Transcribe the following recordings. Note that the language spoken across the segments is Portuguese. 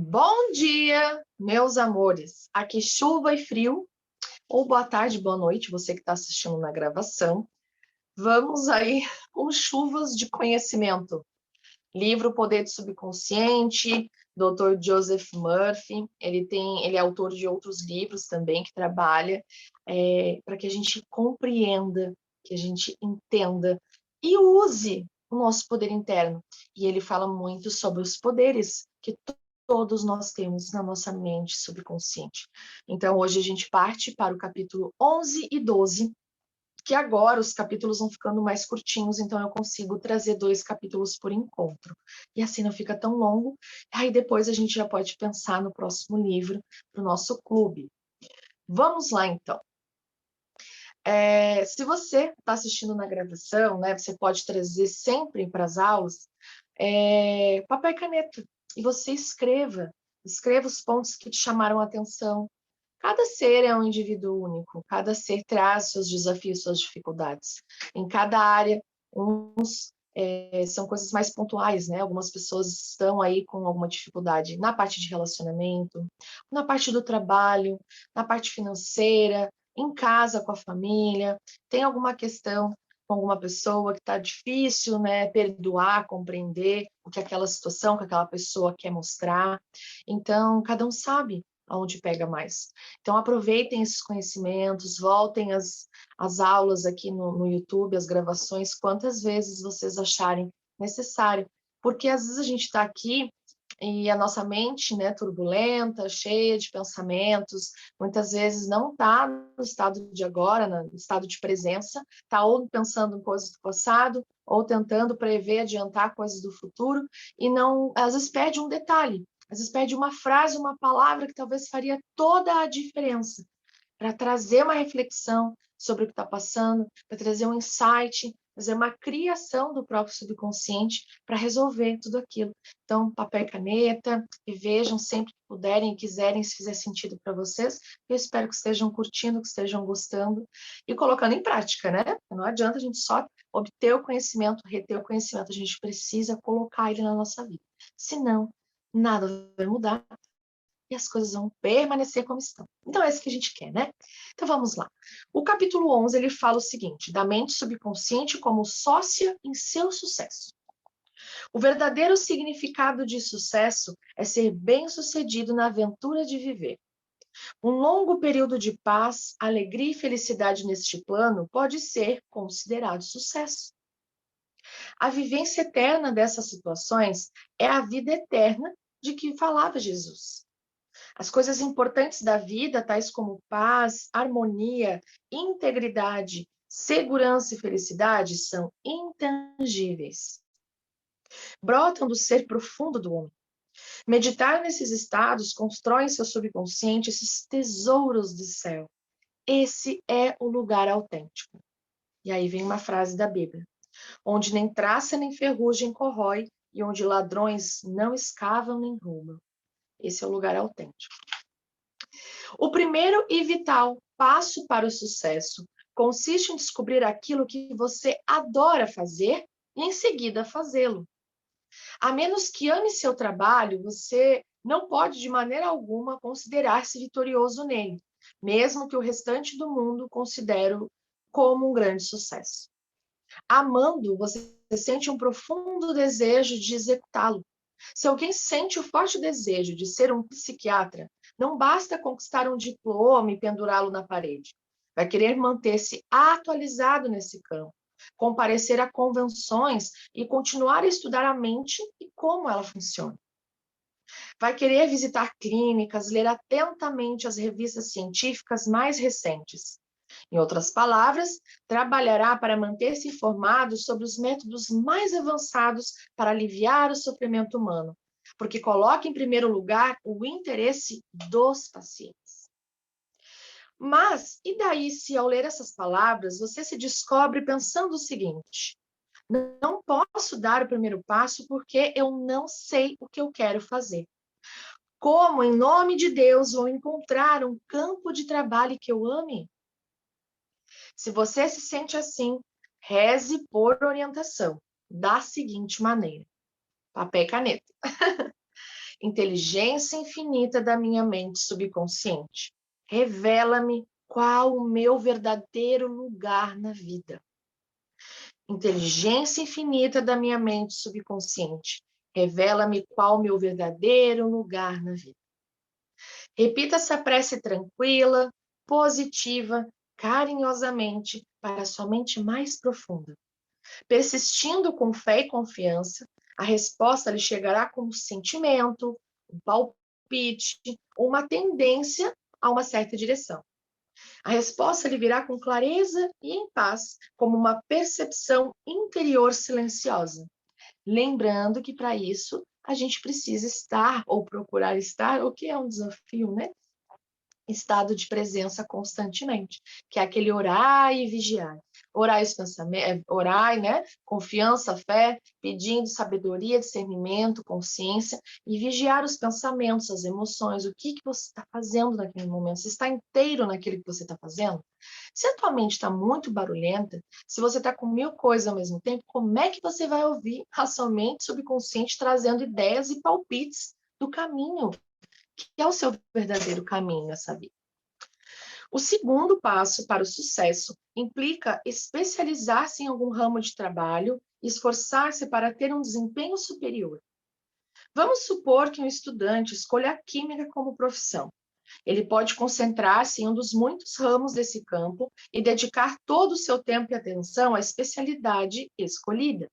Bom dia, meus amores. Aqui chuva e frio, ou boa tarde, boa noite, você que está assistindo na gravação. Vamos aí com chuvas de conhecimento. Livro Poder do Subconsciente, Dr. Joseph Murphy. Ele é autor de outros livros também que trabalha para que a gente compreenda, que a gente entenda e use o nosso poder interno. E ele fala muito sobre os poderes que todos nós temos na nossa mente subconsciente. Então, hoje a gente parte para o capítulo 11 e 12, que agora os capítulos vão ficando mais curtinhos, então eu consigo trazer 2 capítulos por encontro. E assim não fica tão longo. Aí depois a gente já pode pensar no próximo livro para o nosso clube. Vamos lá, então. Se você está assistindo na gravação, né, você pode trazer sempre para as aulas papel e caneta. E você escreva os pontos que te chamaram a atenção. Cada ser é um indivíduo único, cada ser traz seus desafios, suas dificuldades. Em cada área, são coisas mais pontuais, né? Algumas pessoas estão aí com alguma dificuldade na parte de relacionamento, na parte do trabalho, na parte financeira, em casa com a família, tem alguma questão com alguma pessoa que está difícil, né? Perdoar, compreender o que aquela situação, que aquela pessoa quer mostrar. Então, cada um sabe aonde pega mais. Então, aproveitem esses conhecimentos, voltem às aulas aqui no YouTube, as gravações, quantas vezes vocês acharem necessário. Porque às vezes a gente está aqui e a nossa mente, né, turbulenta, cheia de pensamentos, muitas vezes não está no estado de agora, no estado de presença, está ou pensando em coisas do passado, ou tentando prever, adiantar coisas do futuro, e não, às vezes perde um detalhe, às vezes perde uma frase, uma palavra que talvez faria toda a diferença para trazer uma reflexão sobre o que está passando, para trazer um insight, fazer uma criação do próprio subconsciente para resolver tudo aquilo. Então, papel e caneta, e vejam sempre que puderem e quiserem, se fizer sentido para vocês. Eu espero que estejam curtindo, que estejam gostando e colocando em prática, né? Não adianta a gente só obter o conhecimento, reter o conhecimento, a gente precisa colocar ele na nossa vida. Senão, nada vai mudar e as coisas vão permanecer como estão. Então, é isso que a gente quer, né? Então, vamos lá. O capítulo 11, ele fala o seguinte, da mente subconsciente como sócia em seu sucesso. O verdadeiro significado de sucesso é ser bem-sucedido na aventura de viver. Um longo período de paz, alegria e felicidade neste plano pode ser considerado sucesso. A vivência eterna dessas situações é a vida eterna de que falava Jesus. As coisas importantes da vida, tais como paz, harmonia, integridade, segurança e felicidade, são intangíveis. Brotam do ser profundo do homem. Meditar nesses estados constrói em seu subconsciente esses tesouros do céu. Esse é o lugar autêntico. E aí vem uma frase da Bíblia. Onde nem traça nem ferrugem corrói, e onde ladrões não escavam nem roubam. Esse é o lugar autêntico. O primeiro e vital passo para o sucesso consiste em descobrir aquilo que você adora fazer e em seguida fazê-lo. A menos que ame seu trabalho, você não pode de maneira alguma considerar-se vitorioso nele, mesmo que o restante do mundo considere como um grande sucesso. Amando, você sente um profundo desejo de executá-lo. Se alguém sente o forte desejo de ser um psiquiatra, não basta conquistar um diploma e pendurá-lo na parede. Vai querer manter-se atualizado nesse campo, comparecer a convenções e continuar a estudar a mente e como ela funciona. Vai querer visitar clínicas, ler atentamente as revistas científicas mais recentes. Em outras palavras, trabalhará para manter-se informado sobre os métodos mais avançados para aliviar o sofrimento humano, porque coloca em primeiro lugar o interesse dos pacientes. Mas, e daí se ao ler essas palavras, você se descobre pensando o seguinte: não posso dar o primeiro passo porque eu não sei o que eu quero fazer. Como, em nome de Deus, vou encontrar um campo de trabalho que eu ame? Se você se sente assim, reze por orientação, da seguinte maneira: papel e caneta. Inteligência infinita da minha mente subconsciente, revela-me qual o meu verdadeiro lugar na vida. Inteligência infinita da minha mente subconsciente, revela-me qual o meu verdadeiro lugar na vida. Repita essa prece tranquila, positiva, carinhosamente, para a sua mente mais profunda. Persistindo com fé e confiança, a resposta lhe chegará como sentimento, um palpite, ou uma tendência a uma certa direção. A resposta lhe virá com clareza e em paz, como uma percepção interior silenciosa. Lembrando que para isso a gente precisa estar ou procurar estar, o que é um desafio, né? Estado de presença constantemente, que é aquele orar e vigiar. Orar os pensamentos, orar, né? Confiança, fé, pedindo sabedoria, discernimento, consciência, e vigiar os pensamentos, as emoções, o que você está fazendo naquele momento. Você está inteiro naquilo que você está fazendo? Se a tua mente está muito barulhenta, se você está com 1000 coisas ao mesmo tempo, como é que você vai ouvir a sua mente subconsciente trazendo ideias e palpites do caminho, que é o seu verdadeiro caminho nessa vida? O segundo passo para o sucesso implica especializar-se em algum ramo de trabalho e esforçar-se para ter um desempenho superior. Vamos supor que um estudante escolha a química como profissão. Ele pode concentrar-se em um dos muitos ramos desse campo e dedicar todo o seu tempo e atenção à especialidade escolhida.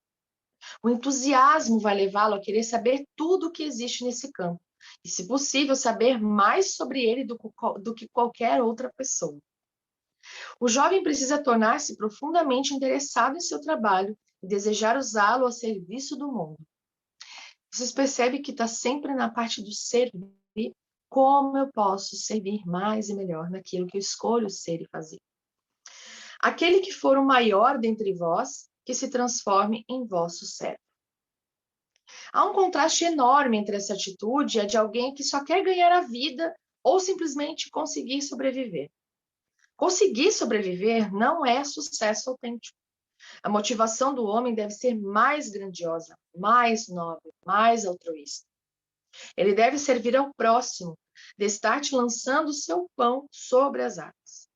O entusiasmo vai levá-lo a querer saber tudo o que existe nesse campo e, se possível, saber mais sobre ele do que qualquer outra pessoa. O jovem precisa tornar-se profundamente interessado em seu trabalho e desejar usá-lo a serviço do mundo. Vocês percebem que está sempre na parte do servir. Como eu posso servir mais e melhor naquilo que eu escolho ser e fazer? Aquele que for o maior dentre vós, que se transforme em vosso servo. Há um contraste enorme entre essa atitude e a de alguém que só quer ganhar a vida ou simplesmente conseguir sobreviver. Conseguir sobreviver não é sucesso autêntico. A motivação do homem deve ser mais grandiosa, mais nobre, mais altruísta. Ele deve servir ao próximo, estar te lançando o seu pão sobre as águas.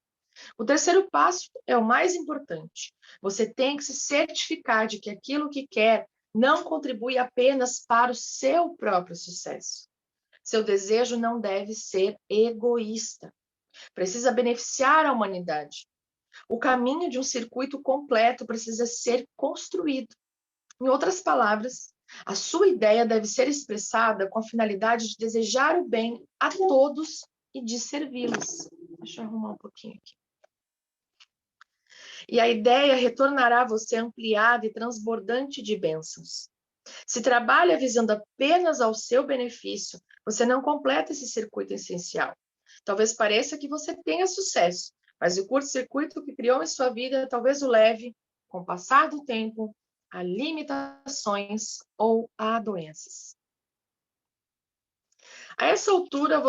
O terceiro passo é o mais importante. Você tem que se certificar de que aquilo que quer não contribui apenas para o seu próprio sucesso. Seu desejo não deve ser egoísta. Precisa beneficiar a humanidade. O caminho de um circuito completo precisa ser construído. Em outras palavras, a sua ideia deve ser expressada com a finalidade de desejar o bem a todos e de servi-los. Deixa eu arrumar um pouquinho aqui. E a ideia retornará a você ampliada e transbordante de bênçãos. Se trabalha visando apenas ao seu benefício, você não completa esse circuito essencial. Talvez pareça que você tenha sucesso, mas o curto-circuito que criou em sua vida talvez o leve, com o passar do tempo, a limitações ou a doenças. A essa altura,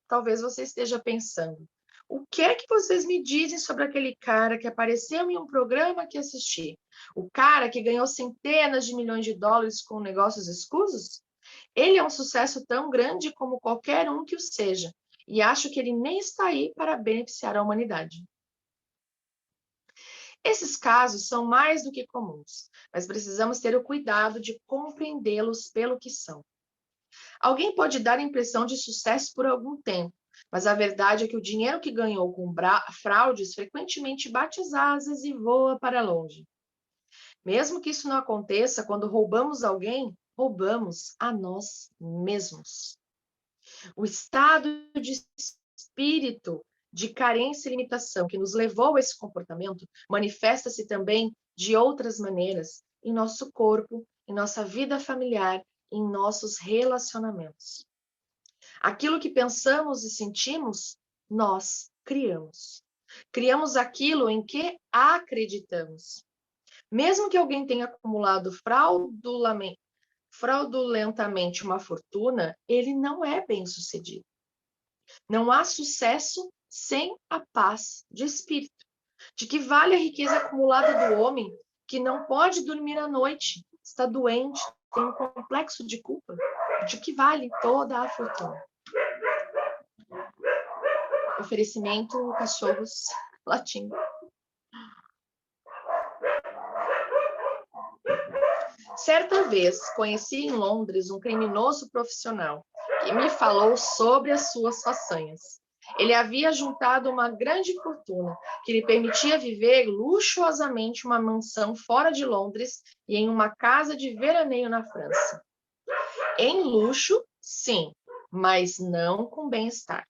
talvez você esteja pensando, o que é que vocês me dizem sobre aquele cara que apareceu em um programa que assisti? O cara que ganhou centenas de milhões de dólares com negócios escusos? Ele é um sucesso tão grande como qualquer um que o seja, e acho que ele nem está aí para beneficiar a humanidade. Esses casos são mais do que comuns, mas precisamos ter o cuidado de compreendê-los pelo que são. Alguém pode dar a impressão de sucesso por algum tempo, mas a verdade é que o dinheiro que ganhou com fraudes frequentemente bate as asas e voa para longe. Mesmo que isso não aconteça quando roubamos alguém, roubamos a nós mesmos. O estado de espírito de carência e limitação que nos levou a esse comportamento manifesta-se também de outras maneiras em nosso corpo, em nossa vida familiar, em nossos relacionamentos. Aquilo que pensamos e sentimos, nós criamos. Criamos aquilo em que acreditamos. Mesmo que alguém tenha acumulado fraudulentamente uma fortuna, ele não é bem-sucedido. Não há sucesso sem a paz de espírito. De que vale a riqueza acumulada do homem que não pode dormir à noite, está doente, tem um complexo de culpa? de que vale toda a fortuna. Oferecimento, cachorros latindo. Certa vez, conheci em Londres um criminoso profissional que me falou sobre as suas façanhas. Ele havia juntado uma grande fortuna que lhe permitia viver luxuosamente uma mansão fora de Londres e em uma casa de veraneio na França. Em luxo, sim, mas não com bem-estar.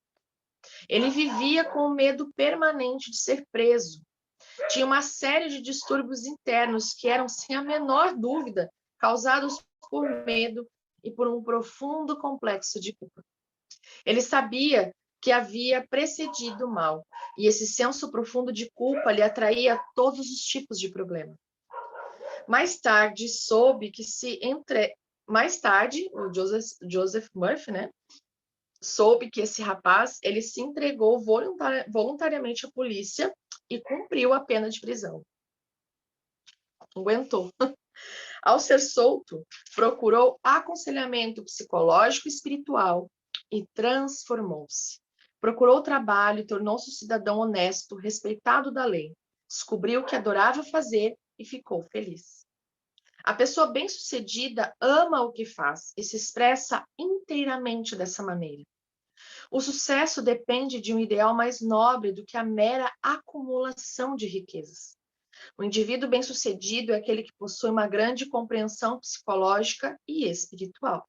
Ele vivia com o medo permanente de ser preso. Tinha uma série de distúrbios internos que eram, sem a menor dúvida, causados por medo e por um profundo complexo de culpa. Ele sabia que havia precedido o mal, e esse senso profundo de culpa lhe atraía todos os tipos de problema. Mais tarde, o Joseph Murphy, né, soube que esse rapaz ele se entregou voluntariamente à polícia e cumpriu a pena de prisão. Aguentou. Ao ser solto, procurou aconselhamento psicológico e espiritual e transformou-se. Procurou trabalho e tornou-se um cidadão honesto, respeitado da lei. Descobriu o que adorava fazer e ficou feliz. A pessoa bem-sucedida ama o que faz e se expressa inteiramente dessa maneira. O sucesso depende de um ideal mais nobre do que a mera acumulação de riquezas. O indivíduo bem-sucedido é aquele que possui uma grande compreensão psicológica e espiritual.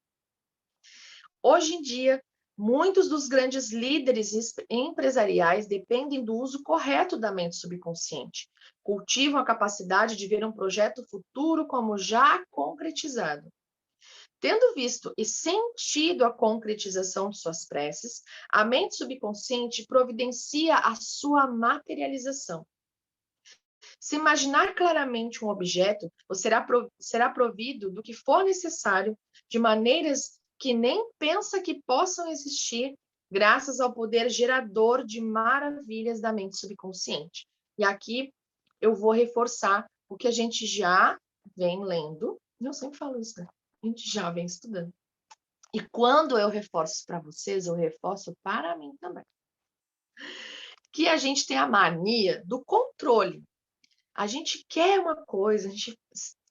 Hoje em dia, muitos dos grandes líderes empresariais dependem do uso correto da mente subconsciente. Cultivam a capacidade de ver um projeto futuro como já concretizado. Tendo visto e sentido a concretização de suas preces, a mente subconsciente providencia a sua materialização. Se imaginar claramente um objeto, você será provido do que for necessário, de maneiras que nem pensa que possam existir, graças ao poder gerador de maravilhas da mente subconsciente. E aqui eu vou reforçar o que a gente já vem lendo, eu sempre falo isso, né? A gente já vem estudando. E quando eu reforço para vocês, eu reforço para mim também. Que a gente tem a mania do controle. A gente quer uma coisa,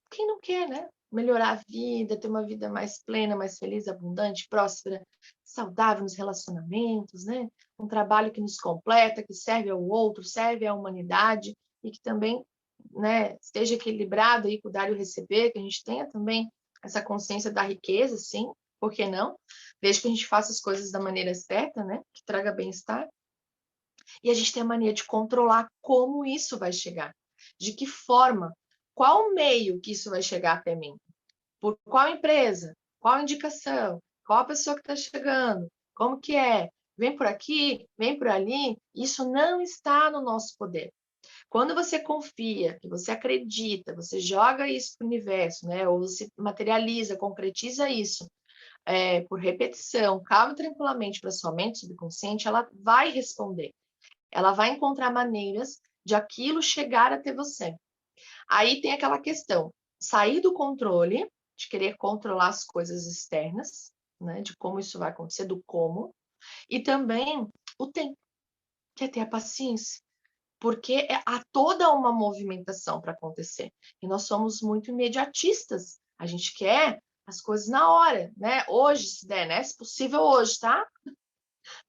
quem não quer, né? Melhorar a vida, ter uma vida mais plena, mais feliz, abundante, próspera, saudável nos relacionamentos, né? Um trabalho que nos completa, que serve ao outro, serve à humanidade e que também, né, esteja equilibrado aí com o dar e o receber, que a gente tenha também essa consciência da riqueza, sim, por que não? Desde que a gente faça as coisas da maneira certa, né? Que traga bem-estar. E a gente tem a mania de controlar como isso vai chegar. De que forma? Qual meio que isso vai chegar até mim? Por qual empresa? Qual indicação? Qual a pessoa que está chegando? Como que é? Vem por aqui? Vem por ali? Isso não está no nosso poder. Quando você confia, que você acredita, você joga isso para o universo, né? Ou você materializa, concretiza isso por repetição, calma tranquilamente para sua mente subconsciente, ela vai responder. Ela vai encontrar maneiras de aquilo chegar até você. Aí tem aquela questão, sair do controle, de querer controlar as coisas externas, né, de como isso vai acontecer, do como, e também o tempo, que é ter a paciência, porque há toda uma movimentação para acontecer, e nós somos muito imediatistas, a gente quer as coisas na hora, né, hoje se der, né, se possível hoje, tá?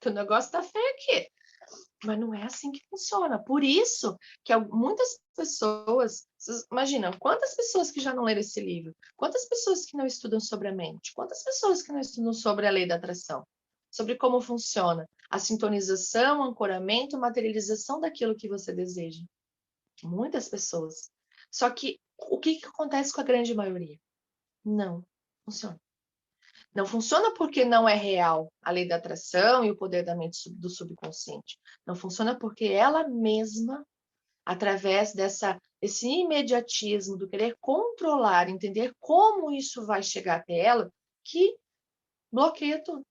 O negócio tá feio aqui. Mas não é assim que funciona. Por isso que muitas pessoas, vocês imaginam, quantas pessoas que já não leram esse livro? Quantas pessoas que não estudam sobre a mente? Quantas pessoas que não estudam sobre a lei da atração? Sobre como funciona a sintonização, ancoramento, materialização daquilo que você deseja. Muitas pessoas. Só que o que acontece com a grande maioria? Não funciona. Não funciona porque não é real a lei da atração e o poder da mente do subconsciente. Não funciona porque ela mesma, através desse imediatismo, do querer controlar, entender como isso vai chegar até ela, que bloqueia tudo.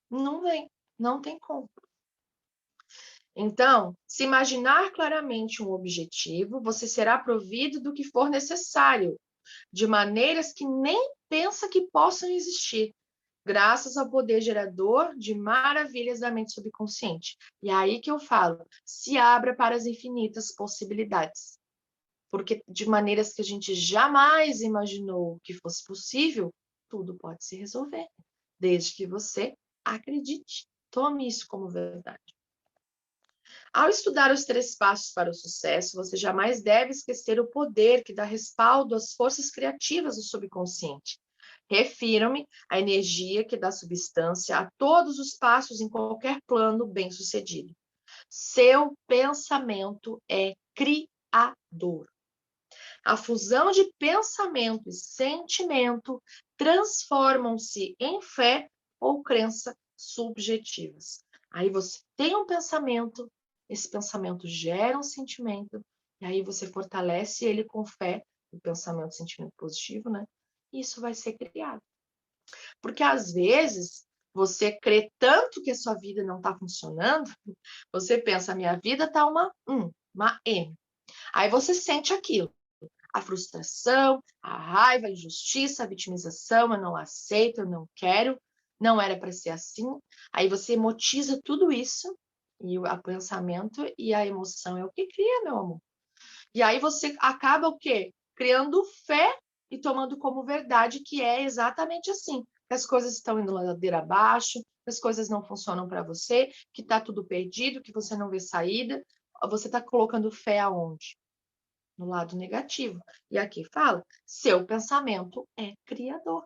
Não vem, não tem como. Então, se imaginar claramente um objetivo, você será provido do que for necessário, de maneiras que nem pensa que possam existir. graças ao poder gerador de maravilhas da mente subconsciente. E é aí que eu falo, se abra para as infinitas possibilidades. Porque de maneiras que a gente jamais imaginou que fosse possível, tudo pode se resolver, desde que você acredite. Tome isso como verdade. Ao estudar os 3 passos para o sucesso, você jamais deve esquecer o poder que dá respaldo às forças criativas do subconsciente. Refiro-me à energia que dá substância a todos os passos em qualquer plano bem-sucedido. Seu pensamento é criador. A fusão de pensamento e sentimento transformam-se em fé ou crença subjetivas. Aí você tem um pensamento, esse pensamento gera um sentimento, e aí você fortalece ele com fé, o pensamento, sentimento positivo, né? E isso vai ser criado. Porque às vezes você crê tanto que a sua vida não está funcionando, você pensa, minha vida está uma M. Aí você sente aquilo. A frustração, a raiva, a injustiça, a vitimização, eu não aceito, eu não quero, não era para ser assim. Aí você emotiza tudo isso, e o pensamento e a emoção é o que cria, meu amor. E aí você acaba o quê? Criando fé e tomando como verdade que é exatamente assim. Que as coisas estão indo ladeira abaixo, que as coisas não funcionam para você, que está tudo perdido, que você não vê saída. Você está colocando fé aonde? No lado negativo. E aqui fala, seu pensamento é criador.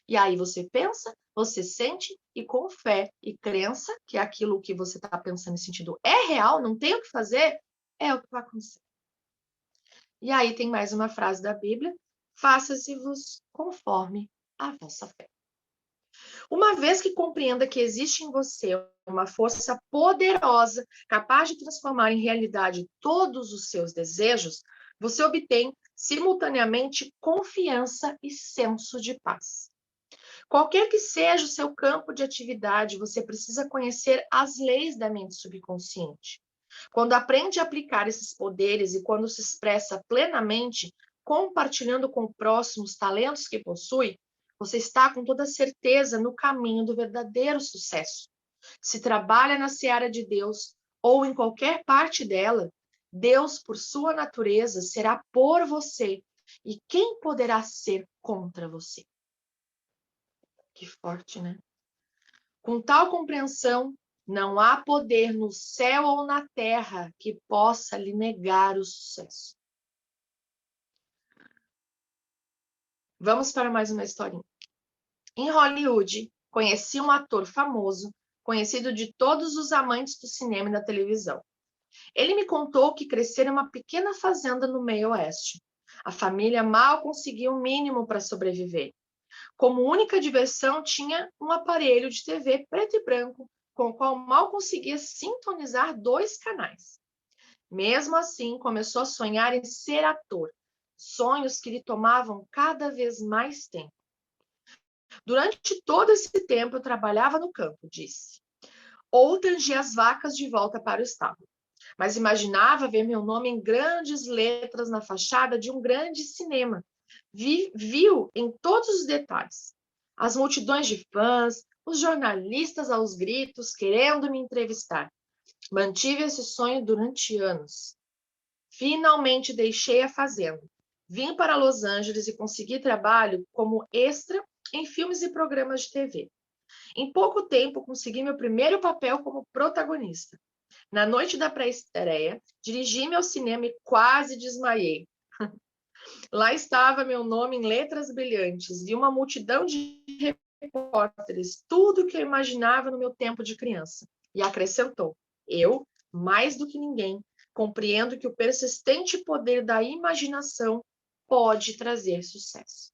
E aí você pensa, você sente, e com fé e crença, que aquilo que você está pensando e sentindo é real, não tem o que fazer, é o que vai acontecer. E aí tem mais uma frase da Bíblia, faça-se-vos conforme a vossa fé. Uma vez que compreenda que existe em você uma força poderosa, capaz de transformar em realidade todos os seus desejos, você obtém simultaneamente confiança e senso de paz. Qualquer que seja o seu campo de atividade, você precisa conhecer as leis da mente subconsciente. Quando aprende a aplicar esses poderes e quando se expressa plenamente, compartilhando com o próximo os talentos que possui, você está com toda certeza no caminho do verdadeiro sucesso. Se trabalha na seara de Deus ou em qualquer parte dela, Deus, por sua natureza, será por você. E quem poderá ser contra você? Que forte, né? Com tal compreensão, não há poder no céu ou na terra que possa lhe negar o sucesso. Vamos para mais uma historinha. Em Hollywood, conheci um ator famoso, conhecido de todos os amantes do cinema e da televisão. Ele me contou que crescera em uma pequena fazenda no meio oeste. A família mal conseguia o mínimo para sobreviver. Como única diversão, tinha um aparelho de TV preto e branco, com o qual mal conseguia sintonizar 2 canais. Mesmo assim, começou a sonhar em ser ator, sonhos que lhe tomavam cada vez mais tempo. Durante todo esse tempo, eu trabalhava no campo, disse, ou tangia as vacas de volta para o estábulo. Mas imaginava ver meu nome em grandes letras na fachada de um grande cinema. Viu em todos os detalhes. As multidões de fãs, os jornalistas aos gritos, querendo me entrevistar. Mantive esse sonho durante anos. Finalmente deixei a fazenda. Vim para Los Angeles e consegui trabalho como extra em filmes e programas de TV. Em pouco tempo, consegui meu primeiro papel como protagonista. Na noite da pré-estreia, dirigi-me ao cinema e quase desmaiei. Lá estava meu nome em letras brilhantes, vi uma multidão de repórteres, tudo que eu imaginava no meu tempo de criança. E acrescentou, eu, mais do que ninguém, compreendo que o persistente poder da imaginação pode trazer sucesso.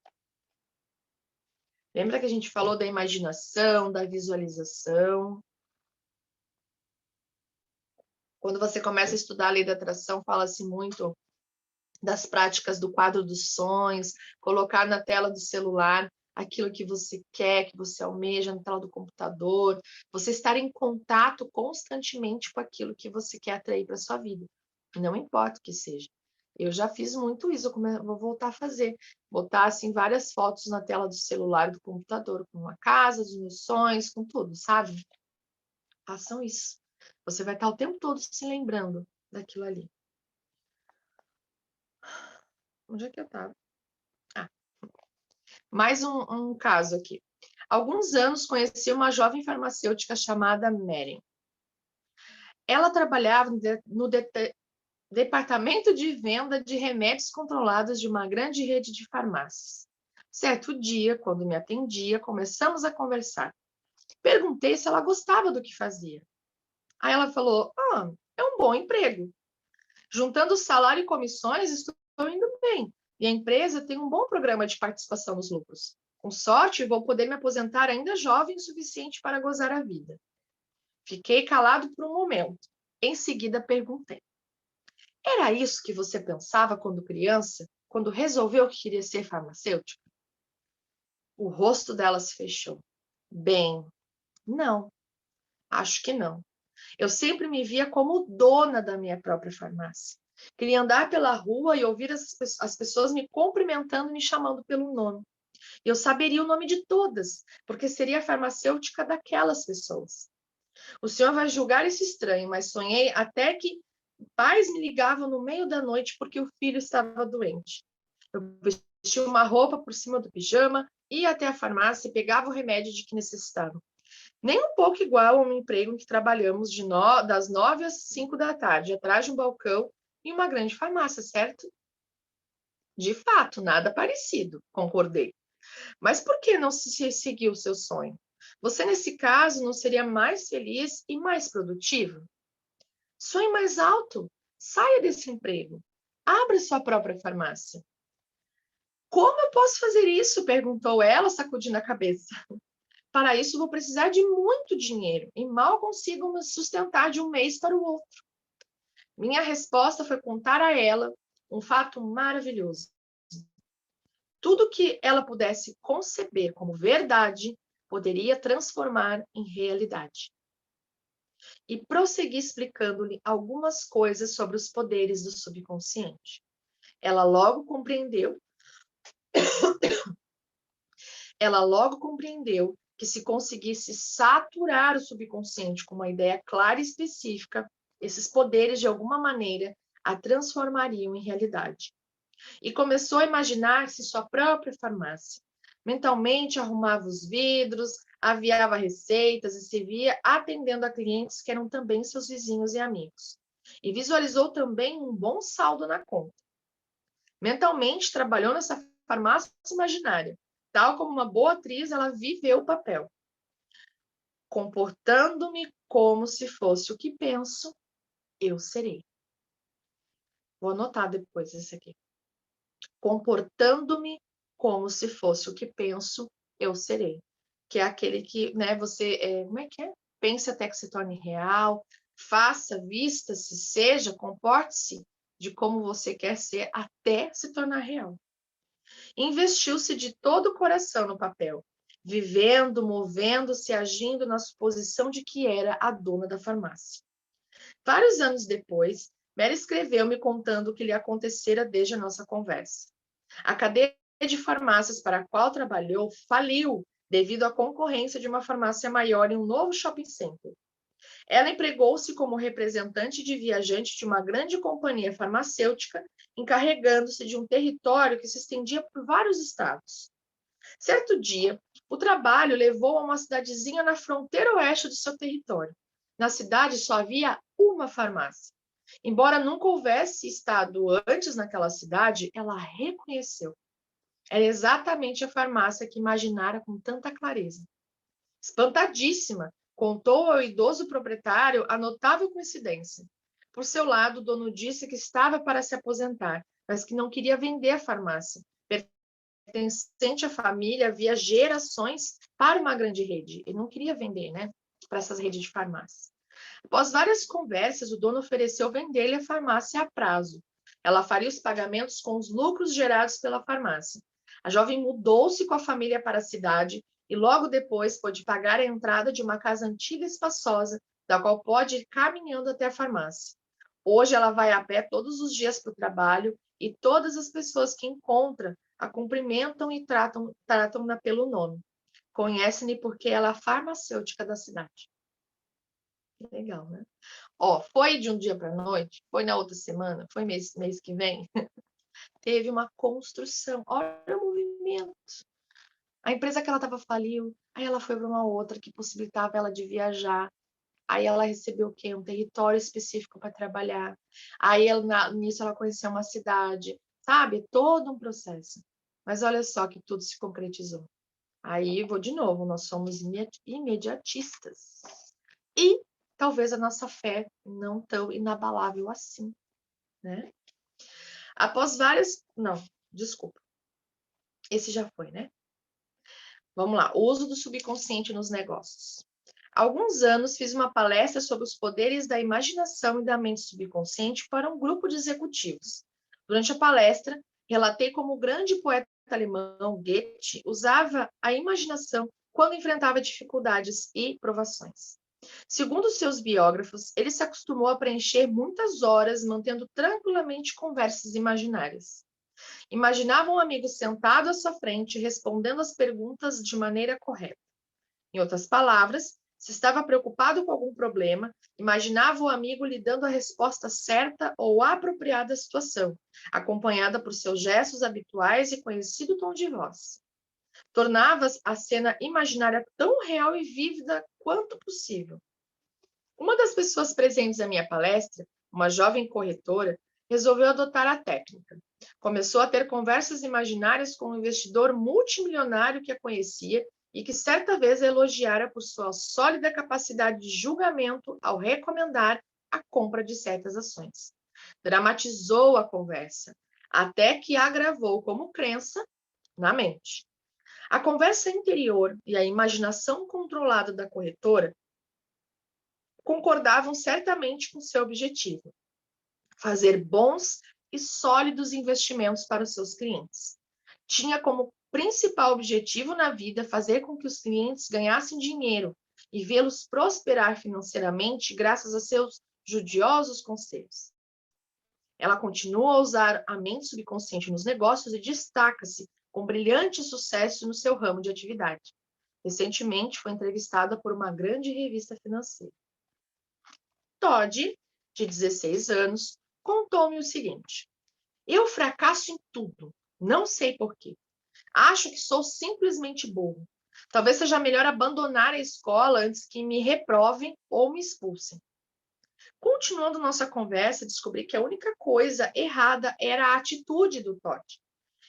Lembra que a gente falou da imaginação, da visualização? Quando você começa a estudar a lei da atração, fala-se muito das práticas do quadro dos sonhos, colocar na tela do celular aquilo que você quer, que você almeja, na tela do computador, você estar em contato constantemente com aquilo que você quer atrair para sua vida. Não importa o que seja. Eu já fiz muito isso, vou voltar a fazer. Botar, assim, várias fotos na tela do celular, do computador, com a casa, dos meus sonhos, com tudo, sabe? Façam isso. Você vai estar o tempo todo se lembrando daquilo ali. Onde é que eu estava? Ah, mais um caso aqui. Há alguns anos conheci uma jovem farmacêutica chamada Mary. Ela trabalhava no departamento de venda de remédios controlados de uma grande rede de farmácias. Certo dia, quando me atendia, começamos a conversar. Perguntei se ela gostava do que fazia. Aí ela falou: é um bom emprego. Juntando salário e comissões, estou indo bem. E a empresa tem um bom programa de participação nos lucros. Com sorte, vou poder me aposentar ainda jovem o suficiente para gozar a vida. Fiquei calado por um momento. Em seguida, perguntei: era isso que você pensava quando criança, quando resolveu que queria ser farmacêutica? O rosto dela se fechou. Bem, não, acho que não. Eu sempre me via como dona da minha própria farmácia. Queria andar pela rua e ouvir as pessoas me cumprimentando e me chamando pelo nome. Eu saberia o nome de todas, porque seria a farmacêutica daquelas pessoas. O senhor vai julgar isso estranho, mas sonhei até que pais me ligavam no meio da noite porque o filho estava doente. Eu vestia uma roupa por cima do pijama, ia até a farmácia e pegava o remédio de que necessitava. Nem um pouco igual a um emprego em que trabalhamos das 9 às 5 da tarde, atrás de um balcão em uma grande farmácia, certo? De fato, nada parecido, concordei. Mas por que não se seguiu o seu sonho? Você, nesse caso, não seria mais feliz e mais produtivo? Sonhe mais alto. Saia desse emprego. Abra sua própria farmácia. Como eu posso fazer isso? Perguntou ela, sacudindo a cabeça. Para isso, vou precisar de muito dinheiro e mal consigo me sustentar de um mês para o outro. Minha resposta foi contar a ela um fato maravilhoso. Tudo que ela pudesse conceber como verdade poderia transformar em realidade. E prossegui explicando-lhe algumas coisas sobre os poderes do subconsciente. Ela logo compreendeu que se conseguisse saturar o subconsciente com uma ideia clara e específica, esses poderes, de alguma maneira, a transformariam em realidade. E começou a imaginar-se sua própria farmácia. Mentalmente arrumava os vidros, aviava receitas e se via atendendo a clientes que eram também seus vizinhos e amigos. E visualizou também um bom saldo na conta. Mentalmente trabalhou nessa farmácia imaginária. Tal como uma boa atriz, ela viveu o papel. Comportando-me como se fosse o que penso, eu serei. Vou anotar depois esse aqui. Comportando-me como se fosse o que penso, eu serei. Que é aquele que, né, como é que é? Pense até que se torne real, faça, vista-se, seja, comporte-se de como você quer ser até se tornar real. Investiu-se de todo o coração no papel, vivendo, movendo-se, agindo na suposição de que era a dona da farmácia. Vários anos depois, Mary escreveu-me contando o que lhe acontecera desde a nossa conversa. A cadeia de farmácias para a qual trabalhou faliu devido à concorrência de uma farmácia maior em um novo shopping center. Ela empregou-se como representante de viajante de uma grande companhia farmacêutica, encarregando-se de um território que se estendia por vários estados. Certo dia, o trabalho levou a uma cidadezinha na fronteira oeste do seu território. Na cidade só havia uma farmácia. Embora nunca houvesse estado antes naquela cidade, ela reconheceu. Era exatamente a farmácia que imaginara com tanta clareza. Espantadíssima, contou ao idoso proprietário a notável coincidência. Por seu lado, o dono disse que estava para se aposentar, mas que não queria vender a farmácia, pertencente à família havia gerações para uma grande rede. Ele não queria vender, né, para essas redes de farmácia. Após várias conversas, o dono ofereceu vender-lhe a farmácia a prazo. Ela faria os pagamentos com os lucros gerados pela farmácia. A jovem mudou-se com a família para a cidade e logo depois pôde pagar a entrada de uma casa antiga e espaçosa, da qual pode ir caminhando até a farmácia. Hoje ela vai a pé todos os dias para o trabalho e todas as pessoas que encontra a cumprimentam e tratam-na pelo nome. Conhecem-me porque ela é a farmacêutica da cidade. Que legal, né? Ó, foi de um dia para a noite? Foi na outra semana? Foi mês que vem? Teve uma construção. Olha o movimento. A empresa que ela estava faliu, aí ela foi para uma outra que possibilitava ela de viajar. Aí ela recebeu o quê? Um território específico para trabalhar. Aí nisso ela conheceu uma cidade, sabe? Todo um processo. Mas olha só que tudo se concretizou. Aí vou de novo, nós somos imediatistas. E talvez a nossa fé não tão inabalável assim, né? Após várias... Não, desculpa. Esse já foi, né? Vamos lá. O uso do subconsciente nos negócios. Há alguns anos fiz uma palestra sobre os poderes da imaginação e da mente subconsciente para um grupo de executivos. Durante a palestra, relatei como o grande poeta alemão Goethe usava a imaginação quando enfrentava dificuldades e provações. Segundo seus biógrafos, ele se acostumou a preencher muitas horas mantendo tranquilamente conversas imaginárias. Imaginava um amigo sentado à sua frente, respondendo as perguntas de maneira correta. Em outras palavras, se estava preocupado com algum problema, imaginava o amigo lhe dando a resposta certa ou apropriada à situação, acompanhada por seus gestos habituais e conhecido tom de voz. Tornava a cena imaginária tão real e vívida quanto possível. Uma das pessoas presentes à minha palestra, uma jovem corretora, resolveu adotar a técnica. Começou a ter conversas imaginárias com um investidor multimilionário que a conhecia e que certa vez a elogiara por sua sólida capacidade de julgamento ao recomendar a compra de certas ações. Dramatizou a conversa, até que a agravou como crença na mente. A conversa interior e a imaginação controlada da corretora concordavam certamente com seu objetivo: fazer bons e sólidos investimentos para os seus clientes. Tinha como principal objetivo na vida fazer com que os clientes ganhassem dinheiro e vê-los prosperar financeiramente graças a seus judiciosos conselhos. Ela continua a usar a mente subconsciente nos negócios e destaca-se com brilhante sucesso no seu ramo de atividade. Recentemente foi entrevistada por uma grande revista financeira. Todd, de 16 anos, contou-me o seguinte: eu fracasso em tudo, não sei por quê. Acho que sou simplesmente burro. Talvez seja melhor abandonar a escola antes que me reprovem ou me expulsem. Continuando nossa conversa, descobri que a única coisa errada era a atitude do Todd.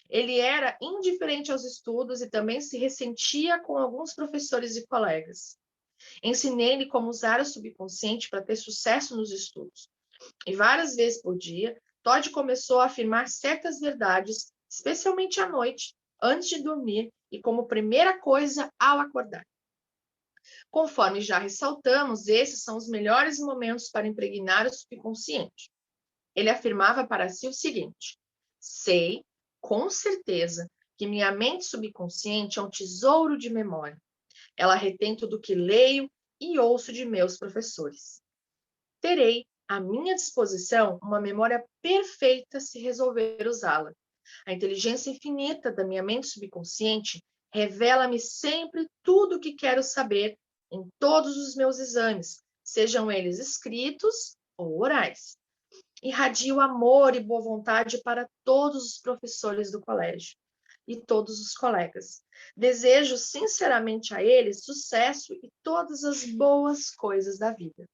Ele era indiferente aos estudos e também se ressentia com alguns professores e colegas. Ensinei-lhe como usar o subconsciente para ter sucesso nos estudos. E várias vezes por dia, Todd começou a afirmar certas verdades, especialmente à noite, antes de dormir e como primeira coisa ao acordar. Conforme já ressaltamos, esses são os melhores momentos para impregnar o subconsciente. Ele afirmava para si o seguinte: sei, com certeza, que minha mente subconsciente é um tesouro de memória. Ela retém tudo que leio e ouço de meus professores. Terei à minha disposição uma memória perfeita se resolver usá-la. A inteligência infinita da minha mente subconsciente revela-me sempre tudo o que quero saber em todos os meus exames, sejam eles escritos ou orais. Irradio amor e boa vontade para todos os professores do colégio e todos os colegas. Desejo sinceramente a eles sucesso e todas as boas coisas da vida.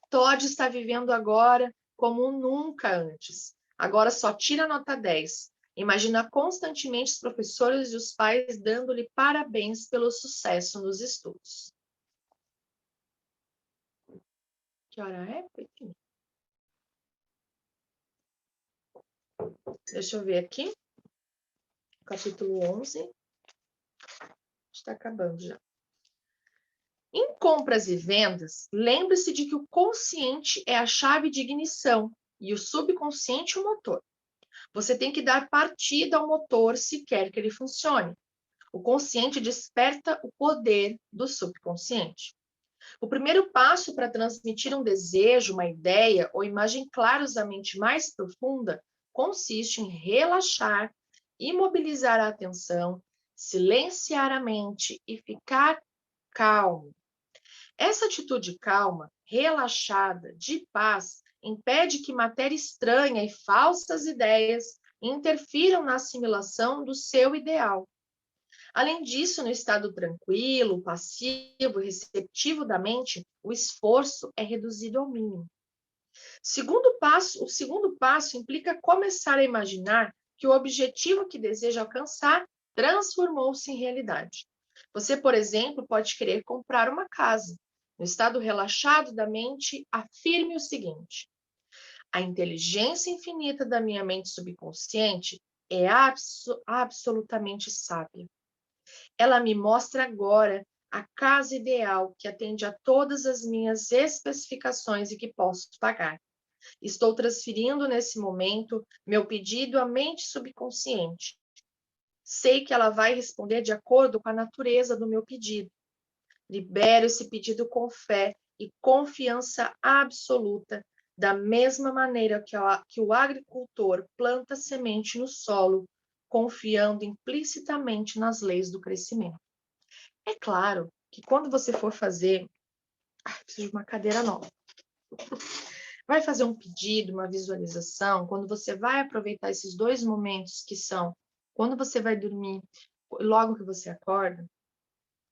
Todd está vivendo agora como nunca antes. Agora só tira nota 10. Imagina constantemente os professores e os pais dando-lhe parabéns pelo sucesso nos estudos. Que hora é? Deixa eu ver aqui. Capítulo 11. Está acabando já. Em compras e vendas, lembre-se de que o consciente é a chave de ignição e o subconsciente o motor. Você tem que dar partida ao motor se quer que ele funcione. O consciente desperta o poder do subconsciente. O primeiro passo para transmitir um desejo, uma ideia ou imagem claros à mente mais profunda consiste em relaxar, imobilizar a atenção, silenciar a mente e ficar calmo. Essa atitude calma, relaxada, de paz, impede que matéria estranha e falsas ideias interfiram na assimilação do seu ideal. Além disso, no estado tranquilo, passivo e receptivo da mente, o esforço é reduzido ao mínimo. O segundo passo implica começar a imaginar que o objetivo que deseja alcançar transformou-se em realidade. Você, por exemplo, pode querer comprar uma casa. No estado relaxado da mente, afirme o seguinte: a inteligência infinita da minha mente subconsciente é absolutamente sábia. Ela me mostra agora a casa ideal que atende a todas as minhas especificações e que posso pagar. Estou transferindo nesse momento meu pedido à mente subconsciente. Sei que ela vai responder de acordo com a natureza do meu pedido. Libero esse pedido com fé e confiança absoluta, da mesma maneira que o agricultor planta semente no solo, confiando implicitamente nas leis do crescimento. É claro que quando você for fazer... preciso de uma cadeira nova. Vai fazer um pedido, uma visualização, quando você vai aproveitar esses dois momentos que são quando você vai dormir, logo que você acorda,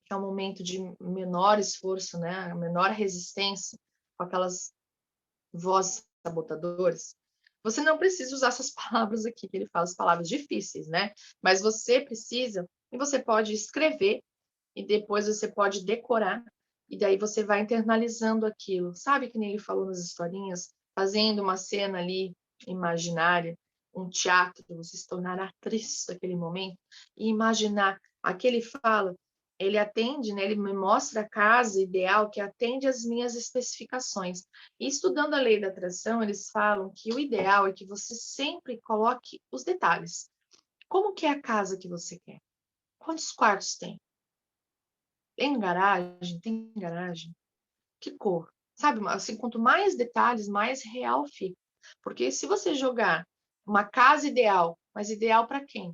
que é um momento de menor esforço, né? Menor resistência, com aquelas vozes sabotadoras, você não precisa usar essas palavras aqui, que ele fala as palavras difíceis, né? Mas você precisa, e você pode escrever, e depois você pode decorar, e daí você vai internalizando aquilo. Sabe que nem ele falou nas historinhas? Fazendo uma cena ali imaginária, um teatro, você se tornar atriz daquele momento, e imaginar. Aqui ele fala, ele atende, né? Ele me mostra a casa ideal que atende às minhas especificações. E estudando a lei da atração, eles falam que o ideal é que você sempre coloque os detalhes. Como que é a casa que você quer? Quantos quartos tem? Tem garagem? Tem garagem? Que cor? Sabe, assim, quanto mais detalhes, mais real fica. Porque se você jogar uma casa ideal, mas ideal para quem?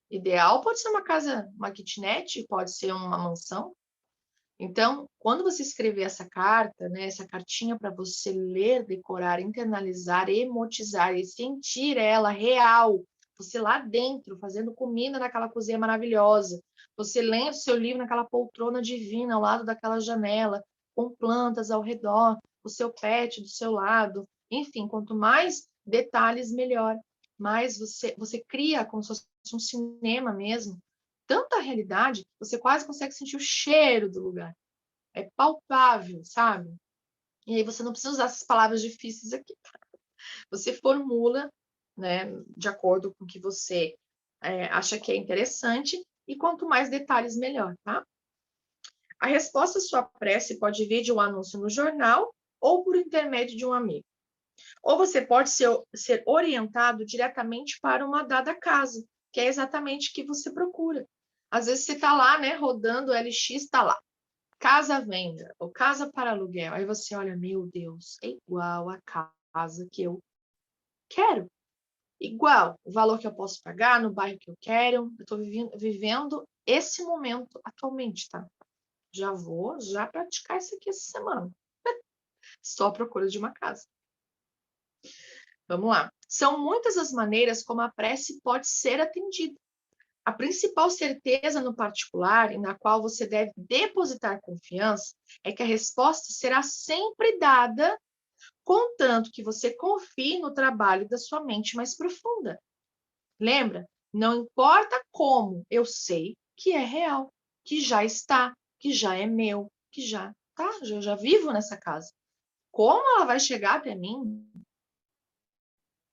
Ideal pode ser uma casa, uma kitnet, pode ser uma mansão. Então, quando você escrever essa carta, né, essa cartinha para você ler, decorar, internalizar, emotizar e sentir ela real, você lá dentro, fazendo comida naquela cozinha maravilhosa, você lendo seu livro naquela poltrona divina ao lado daquela janela, com plantas ao redor, o seu pet do seu lado, enfim, quanto mais detalhes, melhor. Mais você cria como se fosse um cinema mesmo, tanta realidade, você quase consegue sentir o cheiro do lugar. É palpável, sabe? E aí você não precisa usar essas palavras difíceis aqui. Você formula, né, de acordo com o que você acha que é interessante, e quanto mais detalhes, melhor, tá? A resposta à sua prece pode vir de um anúncio no jornal ou por intermédio de um amigo. Ou você pode ser orientado diretamente para uma dada casa, que é exatamente o que você procura. Às vezes você está lá, né, rodando o LX, está lá. Casa à venda, ou casa para aluguel. Aí você olha, meu Deus, é igual a casa que eu quero. Igual o valor que eu posso pagar no bairro que eu quero. Eu estou vivendo esse momento atualmente, tá? Já vou praticar isso aqui essa semana. Estou à procura de uma casa. Vamos lá. São muitas as maneiras como a prece pode ser atendida. A principal certeza no particular, e na qual você deve depositar confiança, é que a resposta será sempre dada, contanto que você confie no trabalho da sua mente mais profunda. Lembra? Não importa como, eu sei que é real, que já está, que já é meu, que já tá, eu já vivo nessa casa. Como ela vai chegar até mim?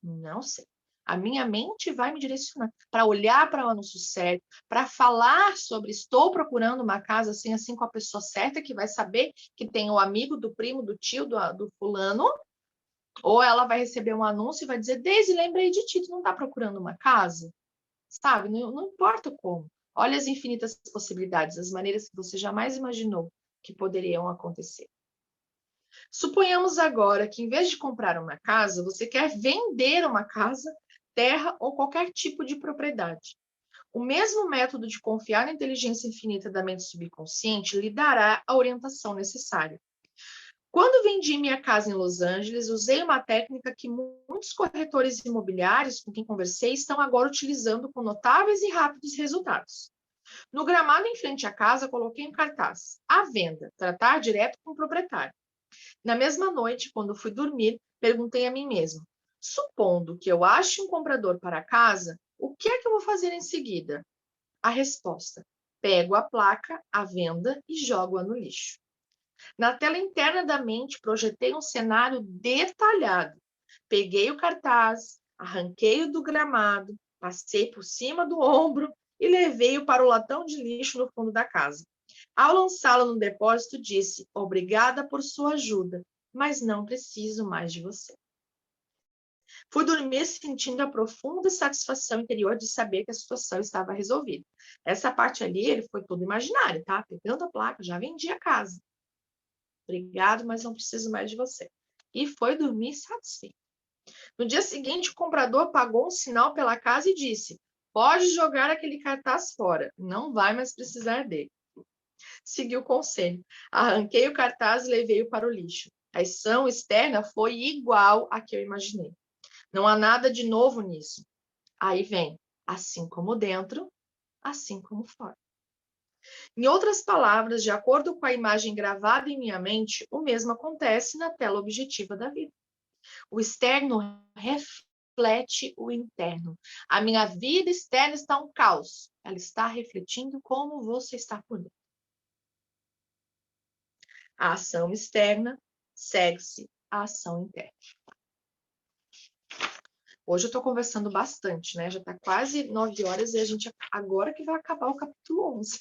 Não sei. A minha mente vai me direcionar para olhar para o anúncio certo, para falar sobre estou procurando uma casa assim, assim com a pessoa certa, que vai saber que tem o amigo, do primo, do tio, do fulano, ou ela vai receber um anúncio e vai dizer, Deise, lembrei de ti, tu não está procurando uma casa? Sabe? Não importa como. Olha as infinitas possibilidades, as maneiras que você jamais imaginou que poderiam acontecer. Suponhamos agora que, em vez de comprar uma casa, você quer vender uma casa terra ou qualquer tipo de propriedade. O mesmo método de confiar na inteligência infinita da mente subconsciente lhe dará a orientação necessária. Quando vendi minha casa em Los Angeles, usei uma técnica que muitos corretores imobiliários com quem conversei estão agora utilizando com notáveis e rápidos resultados. No gramado em frente à casa, coloquei um cartaz: à venda, tratar direto com o proprietário. Na mesma noite, quando fui dormir, perguntei a mim mesmo: supondo que eu ache um comprador para a casa, o que é que eu vou fazer em seguida? A resposta: pego a placa, à venda e jogo-a no lixo. Na tela interna da mente, projetei um cenário detalhado. Peguei o cartaz, arranquei-o do gramado, passei por cima do ombro e levei-o para o latão de lixo no fundo da casa. Ao lançá-lo no depósito, disse: obrigada por sua ajuda, mas não preciso mais de você. Fui dormir sentindo a profunda satisfação interior de saber que a situação estava resolvida. Essa parte ali, ele foi tudo imaginário, tá? Pegando a placa, já vendi a casa. Obrigado, mas não preciso mais de você. E foi dormir satisfeito. No dia seguinte, o comprador pagou um sinal pela casa e disse: pode jogar aquele cartaz fora, não vai mais precisar dele. Segui o conselho. Arranquei o cartaz e levei-o para o lixo. A ação externa foi igual à que eu imaginei. Não há nada de novo nisso. Aí vem, assim como dentro, assim como fora. Em outras palavras, de acordo com a imagem gravada em minha mente, o mesmo acontece na tela objetiva da vida. O externo reflete o interno. A minha vida externa está um caos. Ela está refletindo como você está por dentro. A ação externa segue-se à ação interna. Hoje eu estou conversando bastante, né? Já está quase 9 horas e a gente agora que vai acabar o capítulo 11.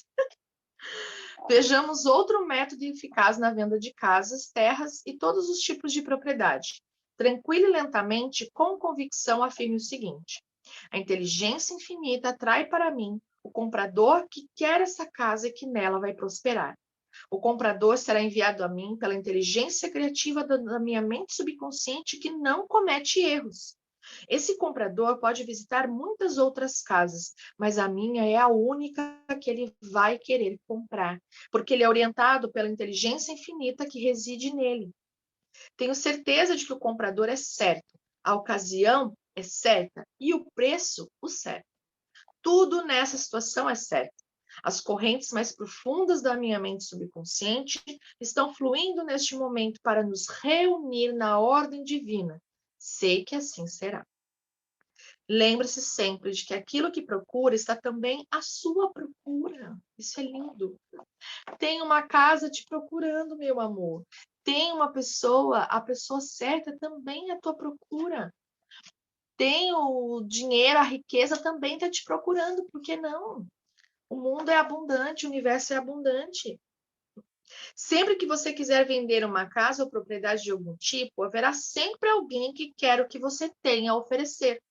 Vejamos outro método eficaz na venda de casas, terras e todos os tipos de propriedade. Tranquilo e lentamente, com convicção, afirme o seguinte: a inteligência infinita atrai para mim o comprador que quer essa casa e que nela vai prosperar. O comprador será enviado a mim pela inteligência criativa da minha mente subconsciente que não comete erros. Esse comprador pode visitar muitas outras casas, mas a minha é a única que ele vai querer comprar, porque ele é orientado pela inteligência infinita que reside nele. Tenho certeza de que o comprador é certo, a ocasião é certa e o preço o certo. Tudo nessa situação é certo. As correntes mais profundas da minha mente subconsciente estão fluindo neste momento para nos reunir na ordem divina. Sei que assim será. Lembre-se sempre de que aquilo que procura está também à sua procura. Isso é lindo. Tem uma casa te procurando, meu amor. Tem uma pessoa, a pessoa certa também à tua procura. Tem o dinheiro, a riqueza também está te procurando, por que não? O mundo é abundante, o universo é abundante. Sempre que você quiser vender uma casa ou propriedade de algum tipo, haverá sempre alguém que quer o que você tem a oferecer.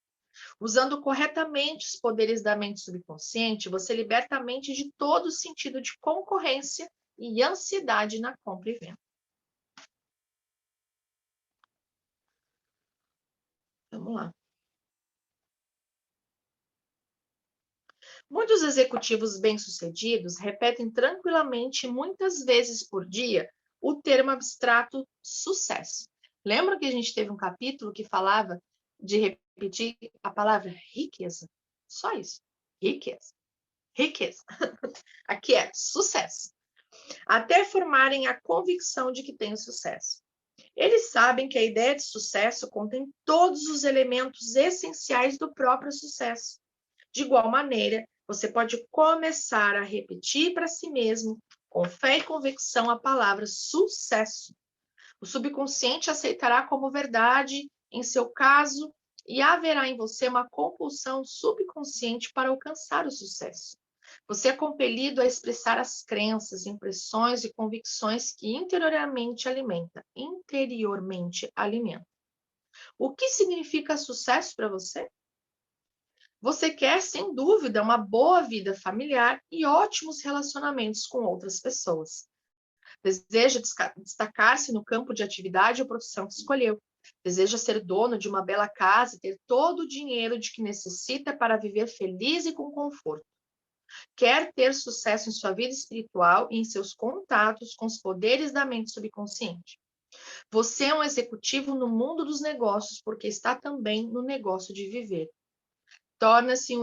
Usando corretamente os poderes da mente subconsciente, você liberta a mente de todo o sentido de concorrência e ansiedade na compra e venda. Vamos lá. Muitos executivos bem-sucedidos repetem tranquilamente muitas vezes por dia o termo abstrato sucesso. Lembra que a gente teve um capítulo que falava de repetir a palavra riqueza? Só isso. Riqueza. Riqueza. Aqui é sucesso. Até formarem a convicção de que têm sucesso. Eles sabem que a ideia de sucesso contém todos os elementos essenciais do próprio sucesso. De igual maneira, você pode começar a repetir para si mesmo, com fé e convicção, a palavra sucesso. O subconsciente aceitará como verdade em seu caso e haverá em você uma compulsão subconsciente para alcançar o sucesso. Você é compelido a expressar as crenças, impressões e convicções que interiormente alimenta. O que significa sucesso para você? Você quer, sem dúvida, uma boa vida familiar e ótimos relacionamentos com outras pessoas. Deseja destacar-se no campo de atividade ou profissão que escolheu. Deseja ser dono de uma bela casa e ter todo o dinheiro de que necessita para viver feliz e com conforto. Quer ter sucesso em sua vida espiritual e em seus contatos com os poderes da mente subconsciente. Você é um executivo no mundo dos negócios porque está também no negócio de viver. Torne-se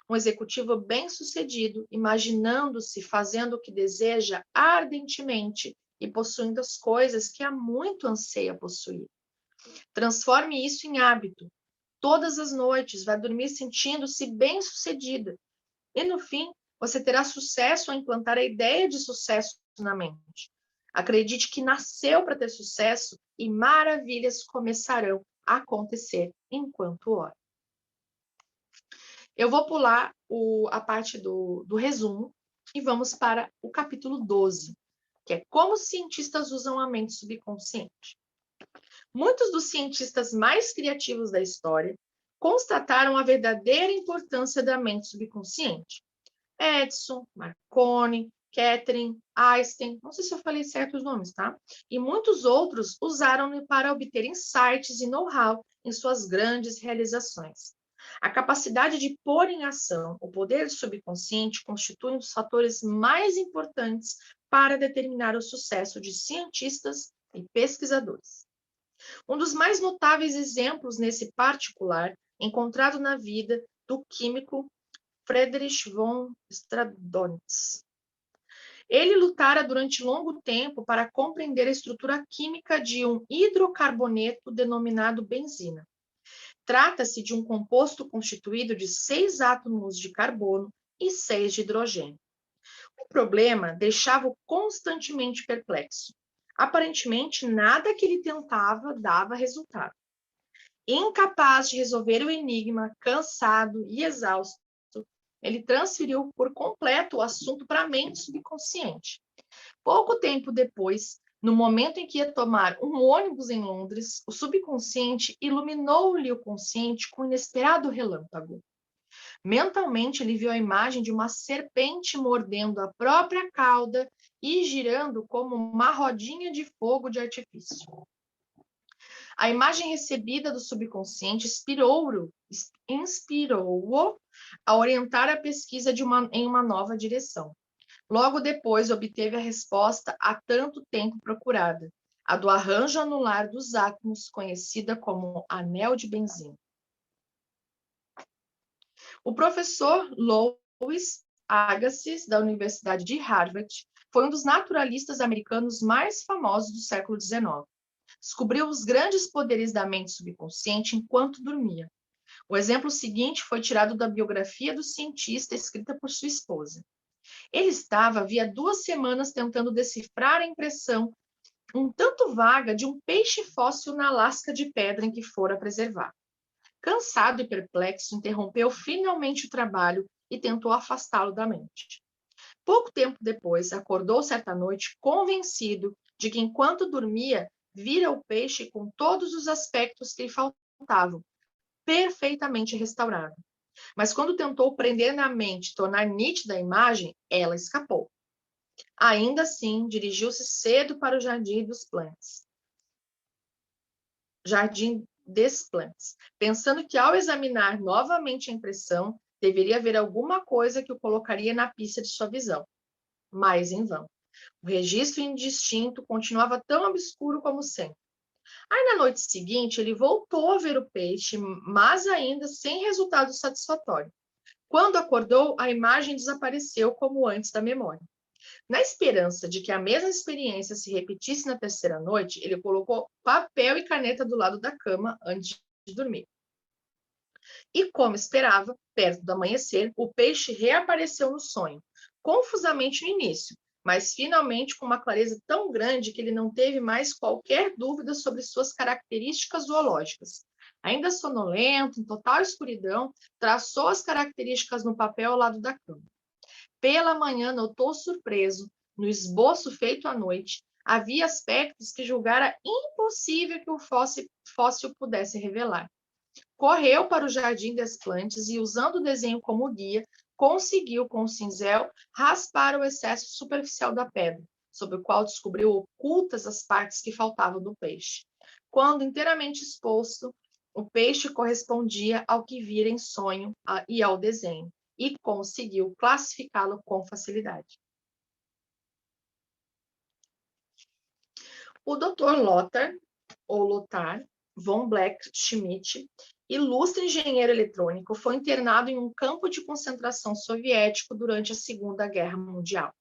um executivo bem-sucedido, imaginando-se fazendo o que deseja ardentemente e possuindo as coisas que há muito anseia possuir. Transforme isso em hábito. Todas as noites vai dormir sentindo-se bem-sucedida. E no fim, você terá sucesso ao implantar a ideia de sucesso na mente. Acredite que nasceu para ter sucesso e maravilhas começarão a acontecer enquanto ora. Eu vou pular a parte do resumo e vamos para o capítulo 12, que é como os cientistas usam a mente subconsciente. Muitos dos cientistas mais criativos da história constataram a verdadeira importância da mente subconsciente. Edison, Marconi, Catherine, Einstein, não sei se eu falei certo os nomes, tá? E muitos outros usaram-no para obter insights e know-how em suas grandes realizações. A capacidade de pôr em ação o poder subconsciente constitui um dos fatores mais importantes para determinar o sucesso de cientistas e pesquisadores. Um dos mais notáveis exemplos nesse particular, encontrado na vida do químico Friedrich von Stradonitz. Ele lutara durante longo tempo para compreender a estrutura química de um hidrocarboneto denominado benzina. Trata-se de um composto constituído de 6 átomos de carbono e 6 de hidrogênio. O problema deixava-o constantemente perplexo. Aparentemente, nada que ele tentava dava resultado. Incapaz de resolver o enigma, cansado e exausto, ele transferiu por completo o assunto para a mente subconsciente. Pouco tempo depois, no momento em que ia tomar um ônibus em Londres, o subconsciente iluminou-lhe o consciente com um inesperado relâmpago. Mentalmente, ele viu a imagem de uma serpente mordendo a própria cauda e girando como uma rodinha de fogo de artifício. A imagem recebida do subconsciente inspirou-o a orientar a pesquisa em uma nova direção. Logo depois, obteve a resposta há tanto tempo procurada, a do arranjo anular dos átomos, conhecida como anel de benzina. O professor Louis Agassiz, da Universidade de Harvard, foi um dos naturalistas americanos mais famosos do século XIX. Descobriu os grandes poderes da mente subconsciente enquanto dormia. O exemplo seguinte foi tirado da biografia do cientista escrita por sua esposa. Ele estava havia 2 semanas tentando decifrar a impressão um tanto vaga de um peixe fóssil na lasca de pedra em que fora preservar. Cansado e perplexo, interrompeu finalmente o trabalho e tentou afastá-lo da mente. Pouco tempo depois, acordou certa noite convencido de que enquanto dormia, vira o peixe com todos os aspectos que lhe faltavam, perfeitamente restaurado. Mas quando tentou prender na mente, tornar nítida a imagem, ela escapou. Ainda assim, dirigiu-se cedo para o Jardim des Plantes, pensando que ao examinar novamente a impressão, deveria haver alguma coisa que o colocaria na pista de sua visão. Mas em vão. O registro indistinto continuava tão obscuro como sempre. Aí, na noite seguinte, ele voltou a ver o peixe, mas ainda sem resultado satisfatório. Quando acordou, a imagem desapareceu como antes da memória. Na esperança de que a mesma experiência se repetisse na terceira noite, ele colocou papel e caneta do lado da cama antes de dormir. E, como esperava, perto do amanhecer, o peixe reapareceu no sonho, confusamente no início, mas finalmente com uma clareza tão grande que ele não teve mais qualquer dúvida sobre suas características zoológicas. Ainda sonolento, em total escuridão, traçou as características no papel ao lado da cama. Pela manhã, notou surpreso, no esboço feito à noite, havia aspectos que julgara impossível que o fóssil pudesse revelar. Correu para o Jardim das Plantas e, usando o desenho como guia, conseguiu, com o cinzel, raspar o excesso superficial da pedra, sob o qual descobriu ocultas as partes que faltavam do peixe. Quando inteiramente exposto, o peixe correspondia ao que vira em sonho e ao desenho, e conseguiu classificá-lo com facilidade. O Dr. Lothar von Bleck-Schmidt, ilustre engenheiro eletrônico, foi internado em um campo de concentração soviético durante a Segunda Guerra Mundial.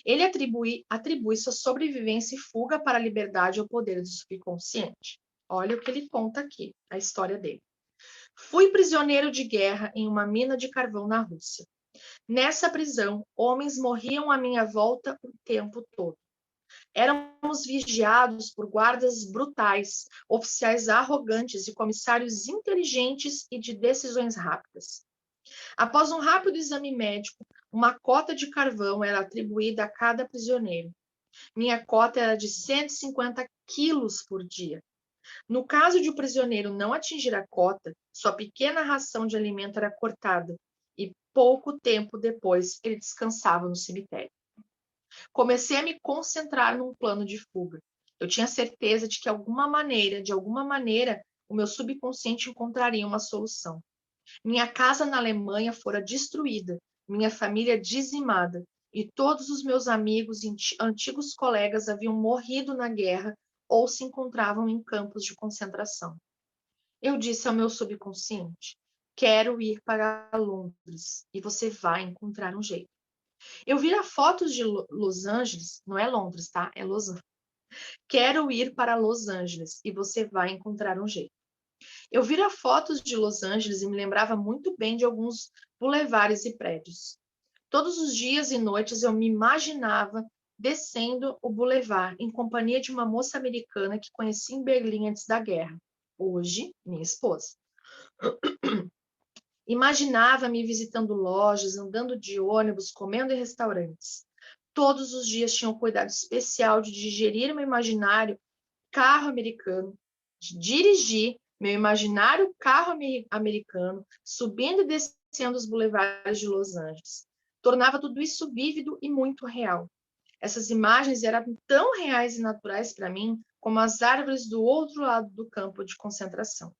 Ele atribui sua sobrevivência e fuga para a liberdade ao poder do subconsciente. Olha o que ele conta aqui, a história dele. Fui prisioneiro de guerra em uma mina de carvão na Rússia. Nessa prisão, homens morriam à minha volta o tempo todo. Éramos vigiados por guardas brutais, oficiais arrogantes e comissários inteligentes e de decisões rápidas. Após um rápido exame médico, uma cota de carvão era atribuída a cada prisioneiro. Minha cota era de 150 quilos por dia. No caso de o prisioneiro não atingir a cota, sua pequena ração de alimento era cortada e pouco tempo depois ele descansava no cemitério. Comecei a me concentrar num plano de fuga. Eu tinha certeza de que de alguma maneira, o meu subconsciente encontraria uma solução. Minha casa na Alemanha fora destruída, minha família dizimada, e todos os meus amigos e antigos colegas haviam morrido na guerra ou se encontravam em campos de concentração. Eu disse ao meu subconsciente: quero ir para Londres, e você vai encontrar um jeito. Eu vira fotos de Los Angeles, não é Londres, tá? É Los Angeles. Quero ir para Los Angeles, e você vai encontrar um jeito. Eu vira fotos de Los Angeles e me lembrava muito bem de alguns bulevares e prédios. Todos os dias e noites eu me imaginava descendo o boulevard em companhia de uma moça americana que conheci em Berlim antes da guerra, hoje minha esposa. Imaginava-me visitando lojas, andando de ônibus, comendo em restaurantes. Todos os dias tinha um cuidado especial de digerir meu imaginário carro americano, de dirigir meu imaginário carro americano, subindo e descendo os boulevards de Los Angeles. Tornava tudo isso vívido e muito real. Essas imagens eram tão reais e naturais para mim como as árvores do outro lado do campo de concentração.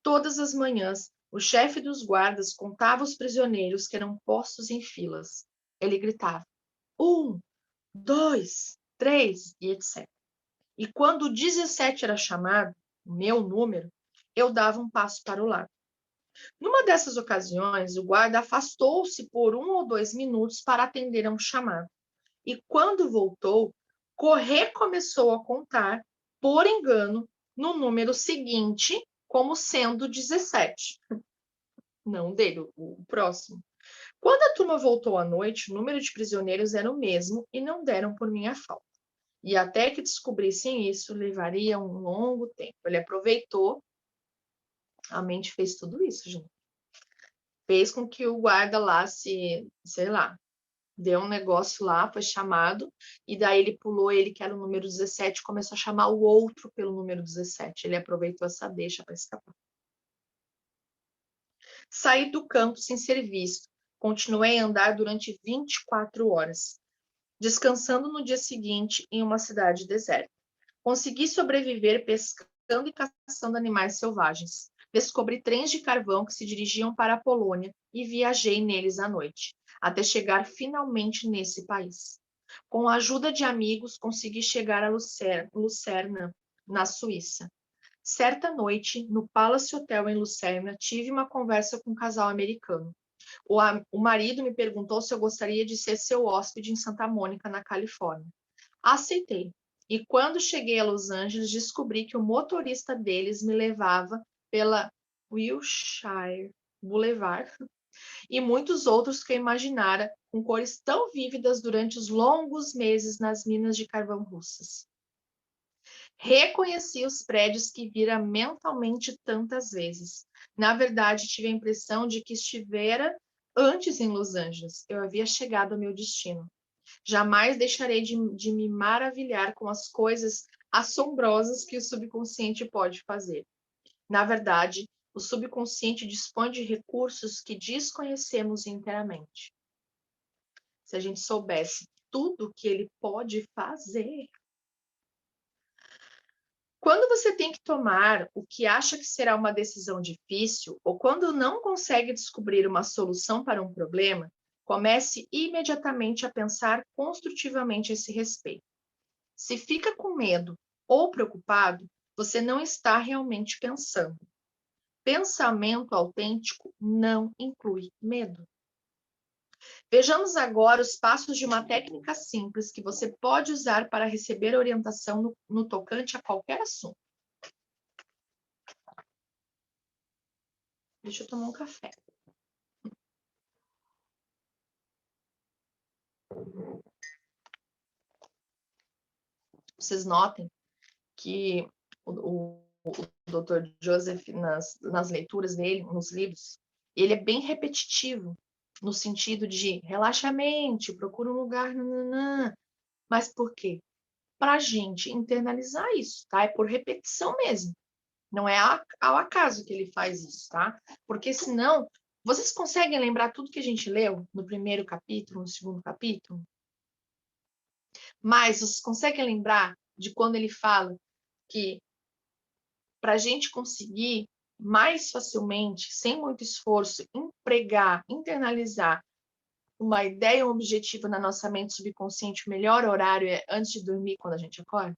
Todas as manhãs, o chefe dos guardas contava os prisioneiros que eram postos em filas. Ele gritava: 1, 2, 3 e etc. E quando o 17 era chamado, o meu número, eu dava um passo para o lado. Numa dessas ocasiões, o guarda afastou-se por 1 ou 2 minutos para atender a um chamado. E quando voltou, recomeçou a contar, por engano, no número seguinte, como sendo 17. Não dele, o próximo. Quando a turma voltou à noite, o número de prisioneiros era o mesmo e não deram por minha falta. E até que descobrissem isso, levaria um longo tempo. Ele aproveitou, a mente fez tudo isso, gente. Fez com que o guarda lá sei lá, deu um negócio lá, foi chamado, e daí ele pulou ele, que era o número 17, começou a chamar o outro pelo número 17. Ele aproveitou essa deixa para escapar. Saí do campo sem ser visto. Continuei a andar durante 24 horas, descansando no dia seguinte em uma cidade deserta. Consegui sobreviver pescando e caçando animais selvagens. Descobri trens de carvão que se dirigiam para a Polônia e viajei neles à noite, até chegar finalmente nesse país. Com a ajuda de amigos, consegui chegar a Lucerna, na Suíça. Certa noite, no Palace Hotel em Lucerna, tive uma conversa com um casal americano. O marido me perguntou se eu gostaria de ser seu hóspede em Santa Mônica, na Califórnia. Aceitei. E quando cheguei a Los Angeles, descobri que o motorista deles me levava pela Wilshire Boulevard e muitos outros que eu imaginara com cores tão vívidas durante os longos meses nas minas de carvão russas. Reconheci os prédios que vira mentalmente tantas vezes. Na verdade, tive a impressão de que estivera antes em Los Angeles. Eu havia chegado ao meu destino. Jamais deixarei de me maravilhar com as coisas assombrosas que o subconsciente pode fazer. Na verdade, o subconsciente dispõe de recursos que desconhecemos inteiramente. Se a gente soubesse tudo o que ele pode fazer. Quando você tem que tomar o que acha que será uma decisão difícil, ou quando não consegue descobrir uma solução para um problema, comece imediatamente a pensar construtivamente a esse respeito. Se fica com medo ou preocupado, você não está realmente pensando. Pensamento autêntico não inclui medo. Vejamos agora os passos de uma técnica simples que você pode usar para receber orientação no tocante a qualquer assunto. Deixa eu tomar um café. Vocês notem que o Dr. Joseph, nas leituras dele, nos livros, ele é bem repetitivo, no sentido de relaxa a mente, procura um lugar, nananã. Mas por quê? Para a gente internalizar isso, tá? É por repetição mesmo. Não é ao acaso que ele faz isso, tá? Porque senão, vocês conseguem lembrar tudo que a gente leu no primeiro capítulo, no segundo capítulo? Mas vocês conseguem lembrar de quando ele fala que para a gente conseguir mais facilmente, sem muito esforço, empregar, internalizar uma ideia, um objetivo na nossa mente subconsciente, o melhor horário é antes de dormir, quando a gente acorda?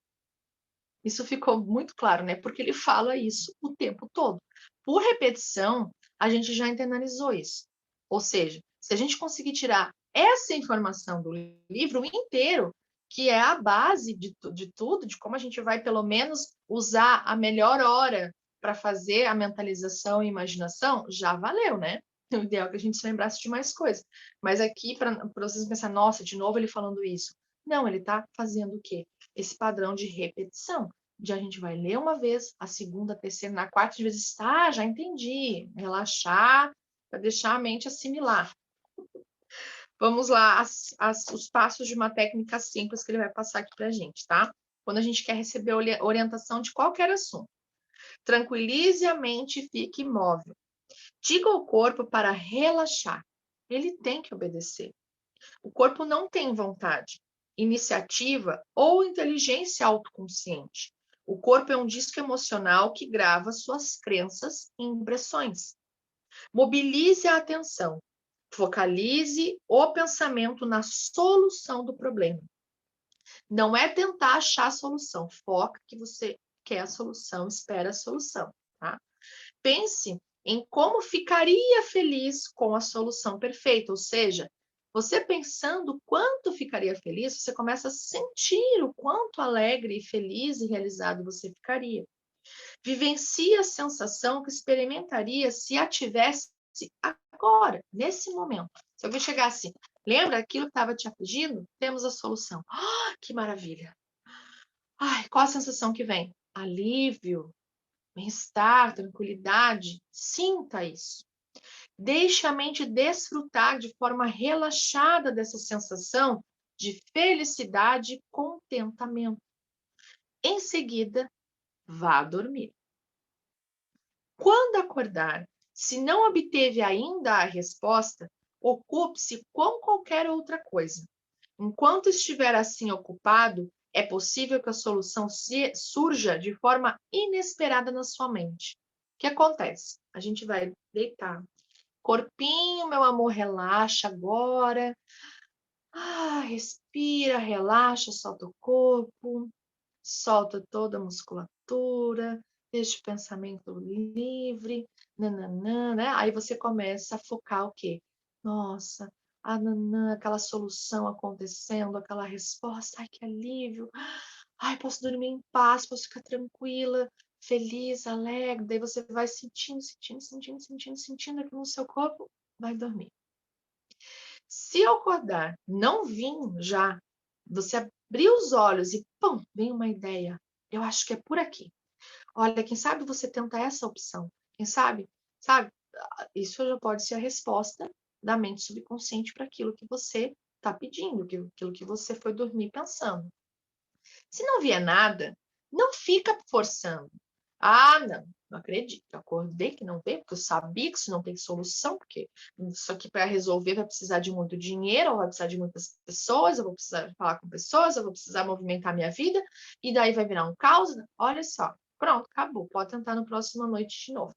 Isso ficou muito claro, né? Porque ele fala isso o tempo todo. Por repetição, a gente já internalizou isso. Ou seja, se a gente conseguir tirar essa informação do livro inteiro, que é a base de tudo, de como a gente vai, pelo menos, usar a melhor hora para fazer a mentalização e imaginação, já valeu, né? O ideal é que a gente se lembrasse de mais coisas. Mas aqui, para vocês pensarem, nossa, de novo ele falando isso. Não, ele está fazendo o quê? Esse padrão de repetição. De a gente vai ler uma vez, a segunda, a terceira, na quarta, vezes, já entendi. Relaxar, para deixar a mente assimilar. Vamos lá, os passos de uma técnica simples que ele vai passar aqui para a gente, tá? Quando a gente quer receber orientação de qualquer assunto. Tranquilize a mente e fique imóvel. Diga ao corpo para relaxar. Ele tem que obedecer. O corpo não tem vontade, iniciativa ou inteligência autoconsciente. O corpo é um disco emocional que grava suas crenças e impressões. Mobilize a atenção. Focalize o pensamento na solução do problema. Não é tentar achar a solução. Foca que você quer a solução, espera a solução, tá? Pense em como ficaria feliz com a solução perfeita, ou seja, você pensando quanto ficaria feliz, você começa a sentir o quanto alegre e feliz e realizado você ficaria. Vivencie a sensação que experimentaria se a tivesse agora, nesse momento. Se alguém chegasse, lembra aquilo que estava te afligindo? Temos a solução. Que maravilha! Ai, qual a sensação que vem? Alívio, bem-estar, tranquilidade. Sinta isso. Deixe a mente desfrutar de forma relaxada dessa sensação de felicidade e contentamento. Em seguida, vá dormir. Quando acordar, se não obteve ainda a resposta, ocupe-se com qualquer outra coisa. Enquanto estiver assim ocupado, é possível que a solução surja de forma inesperada na sua mente. O que acontece? A gente vai deitar. Corpinho, meu amor, relaxa agora. Respira, relaxa, solta o corpo, solta toda a musculatura, deixa o pensamento livre, nananã, né? Aí você começa a focar o quê? Nossa, aquela solução acontecendo, aquela resposta, ai, que alívio. Ai, posso dormir em paz, posso ficar tranquila, feliz, alegre. Daí você vai sentindo aqui no seu corpo, vai dormir. Se eu acordar, não vir já, você abrir os olhos e, pum, vem uma ideia. Eu acho que é por aqui. Olha, quem sabe você tenta essa opção. Quem sabe? Sabe? Isso já pode ser a resposta da mente subconsciente para aquilo que você está pedindo, aquilo que você foi dormir pensando. Se não vier nada, não fica forçando. Não. Não acredito. Eu acordei que não veio, porque eu sabia que isso não tem solução, porque isso aqui para resolver vai precisar de muito dinheiro, ou vai precisar de muitas pessoas, eu vou precisar falar com pessoas, eu vou precisar movimentar minha vida, e daí vai virar um caos. Olha só, pronto, acabou. Pode tentar no próximo noite de novo.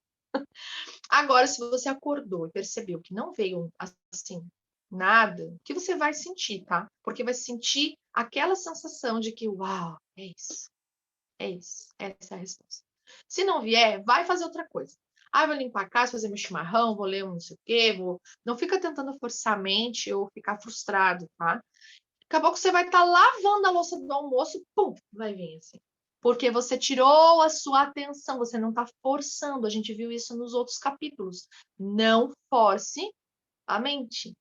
Agora, se você acordou e percebeu que não veio assim nada, o que você vai sentir, tá? Porque vai sentir aquela sensação de que, uau, é isso, essa é a resposta. Se não vier, vai fazer outra coisa. Ah, vou limpar a casa, fazer meu chimarrão, vou ler um não sei o quê, vou... Não fica tentando forçar a mente ou ficar frustrado, tá? Acabou que você vai estar lavando a louça do almoço, pum, vai vir assim. Porque você tirou a sua atenção, você não está forçando. A gente viu isso nos outros capítulos. Não force a mente.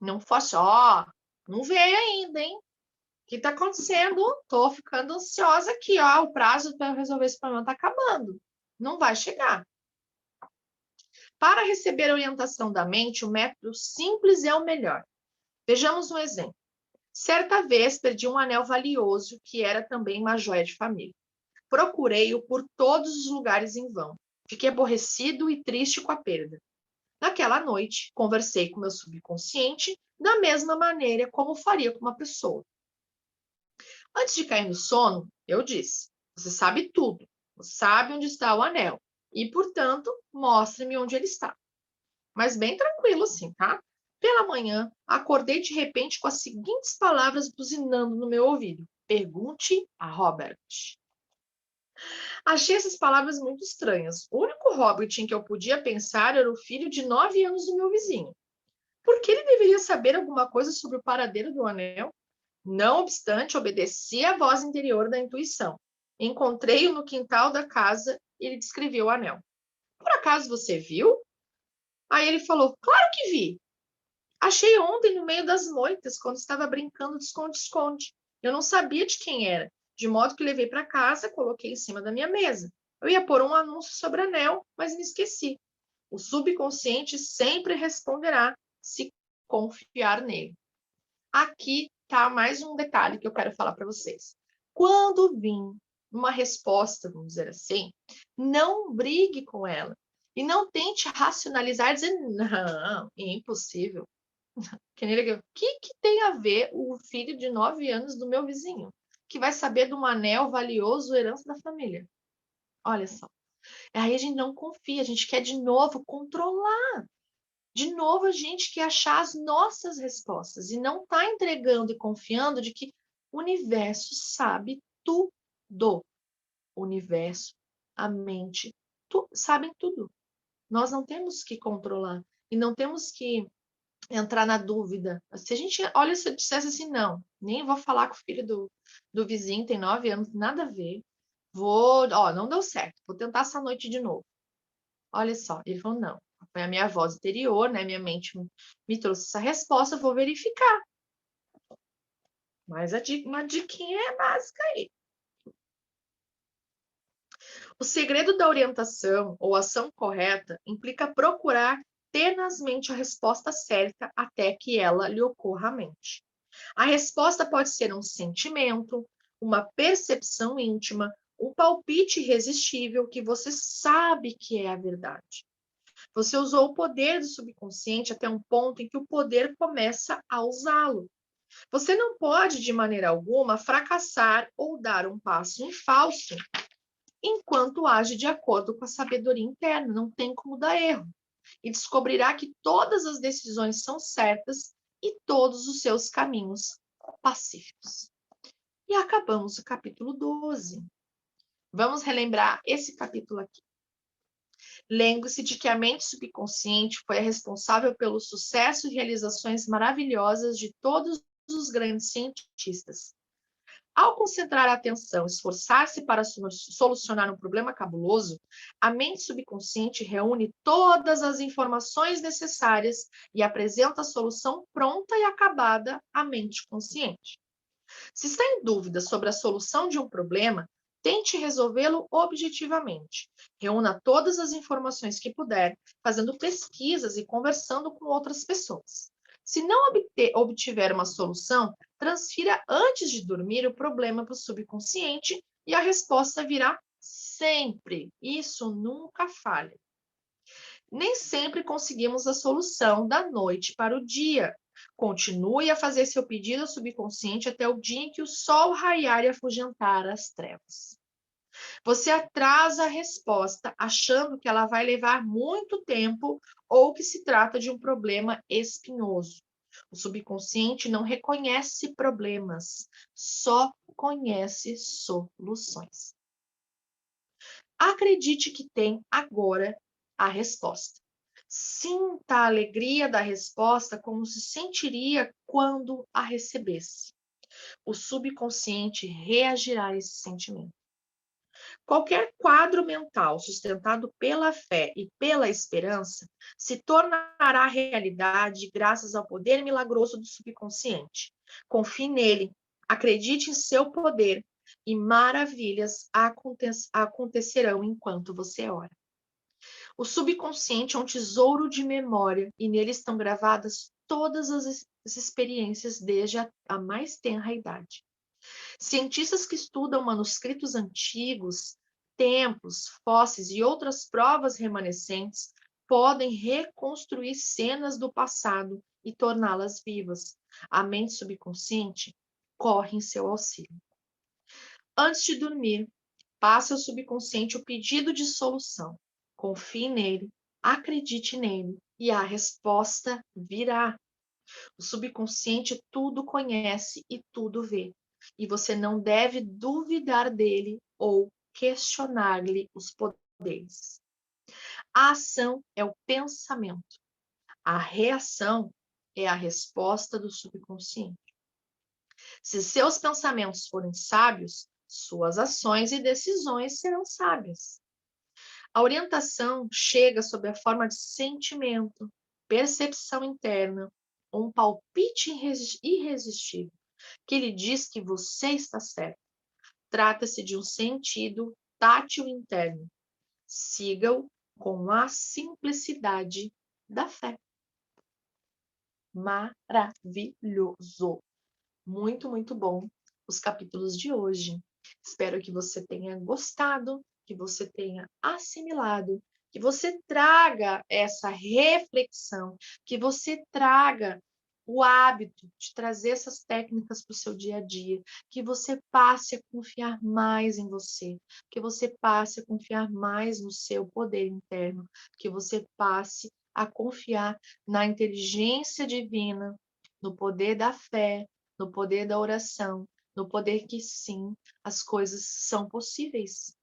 Não force, ó, não veio ainda, hein? O que está acontecendo? Estou ficando ansiosa aqui, ó. O prazo para resolver esse problema está acabando. Não vai chegar. Para receber a orientação da mente, o método simples é o melhor. Vejamos um exemplo. Certa vez perdi um anel valioso, que era também uma joia de família. Procurei-o por todos os lugares em vão. Fiquei aborrecido e triste com a perda. Naquela noite, conversei com meu subconsciente da mesma maneira como faria com uma pessoa. Antes de cair no sono, eu disse: você sabe tudo, você sabe onde está o anel e, portanto, mostre-me onde ele está. Mas bem tranquilo assim, tá? Pela manhã, acordei de repente com as seguintes palavras buzinando no meu ouvido: pergunte a Robert. Achei essas palavras muito estranhas. O único Robert em que eu podia pensar era o filho de 9 anos do meu vizinho. Por que ele deveria saber alguma coisa sobre o paradeiro do anel? Não obstante, obedeci à voz interior da intuição. Encontrei-o no quintal da casa e ele descreveu o anel. Por acaso você viu? Aí ele falou: claro que vi. Achei ontem no meio das moitas, quando estava brincando de esconde-esconde. Eu não sabia de quem era, de modo que levei para casa, coloquei em cima da minha mesa. Eu ia pôr um anúncio sobre anel, mas me esqueci. O subconsciente sempre responderá se confiar nele. Aqui está mais um detalhe que eu quero falar para vocês. Quando vir uma resposta, vamos dizer assim, não brigue com ela. E não tente racionalizar e dizer, não, é impossível. O que tem a ver o filho de 9 anos do meu vizinho, que vai saber de um anel valioso, herança da família? Olha só. Aí a gente não confia, a gente quer de novo controlar. De novo, a gente quer achar as nossas respostas e não está entregando e confiando de que o universo sabe tudo. O universo, a mente, sabem tudo. Nós não temos que controlar e não temos que entrar na dúvida. Se a gente, olha, se eu dissesse assim, não, nem vou falar com o filho do vizinho, tem 9 anos, nada a ver. Não deu certo, vou tentar essa noite de novo. Olha só, ele falou, não, foi a minha voz interior, né? Minha mente me trouxe essa resposta, eu vou verificar. Mas uma diquinha é básica aí. O segredo da orientação ou ação correta implica procurar tenazmente a resposta certa até que ela lhe ocorra à mente. A resposta pode ser um sentimento, uma percepção íntima, um palpite irresistível que você sabe que é a verdade. Você usou o poder do subconsciente até um ponto em que o poder começa a usá-lo. Você não pode, de maneira alguma, fracassar ou dar um passo em falso enquanto age de acordo com a sabedoria interna. Não tem como dar erro. E descobrirá que todas as decisões são certas e todos os seus caminhos pacíficos. E acabamos o capítulo 12. Vamos relembrar esse capítulo aqui. Lembre-se de que a mente subconsciente foi a responsável pelo sucesso e realizações maravilhosas de todos os grandes cientistas. Ao concentrar a atenção, esforçar-se para solucionar um problema cabuloso, a mente subconsciente reúne todas as informações necessárias e apresenta a solução pronta e acabada à mente consciente. Se está em dúvida sobre a solução de um problema, tente resolvê-lo objetivamente. Reúna todas as informações que puder, fazendo pesquisas e conversando com outras pessoas. Se não obtiver uma solução, transfira antes de dormir o problema para o subconsciente e a resposta virá Sempre. Isso nunca falha. Nem sempre conseguimos a solução da noite para o dia. Continue a fazer seu pedido ao subconsciente até o dia em que o sol raiar e afugentar as trevas. Você atrasa a resposta achando que ela vai levar muito tempo ou que se trata de um problema espinhoso. O subconsciente não reconhece problemas, só conhece soluções. Acredite que tem agora a resposta. Sinta a alegria da resposta como se sentiria quando a recebesse. O subconsciente reagirá a esse sentimento. Qualquer quadro mental sustentado pela fé e pela esperança se tornará realidade graças ao poder milagroso do subconsciente. Confie nele, acredite em seu poder e maravilhas acontecerão enquanto você ora. O subconsciente é um tesouro de memória e nele estão gravadas todas as experiências desde a mais tenra idade. Cientistas que estudam manuscritos antigos, templos, fósseis e outras provas remanescentes podem reconstruir cenas do passado e torná-las vivas. A mente subconsciente corre em seu auxílio. Antes de dormir, passe ao subconsciente o pedido de solução. Confie nele, acredite nele e a resposta virá. O subconsciente tudo conhece e tudo vê. E você não deve duvidar dele ou questionar-lhe os poderes. A ação é o pensamento. A reação é a resposta do subconsciente. Se seus pensamentos forem sábios, suas ações e decisões serão sábias. A orientação chega sob a forma de sentimento, percepção interna, um palpite irresistível que lhe diz que você está certo. Trata-se de um sentido tátil interno. Siga-o com a simplicidade da fé. Maravilhoso! Muito, muito bom os capítulos de hoje. Espero que você tenha gostado, que você tenha assimilado, que você traga essa reflexão, que você traga o hábito de trazer essas técnicas para o seu dia a dia, que você passe a confiar mais em você, que você passe a confiar mais no seu poder interno, que você passe a confiar na inteligência divina, no poder da fé, no poder da oração, no poder que sim, as coisas são possíveis.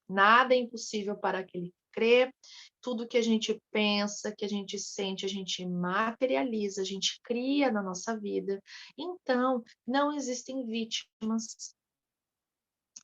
Nada é impossível para aquele que crê. Tudo que a gente pensa, que a gente sente, a gente materializa, a gente cria na nossa vida. Então, não existem vítimas.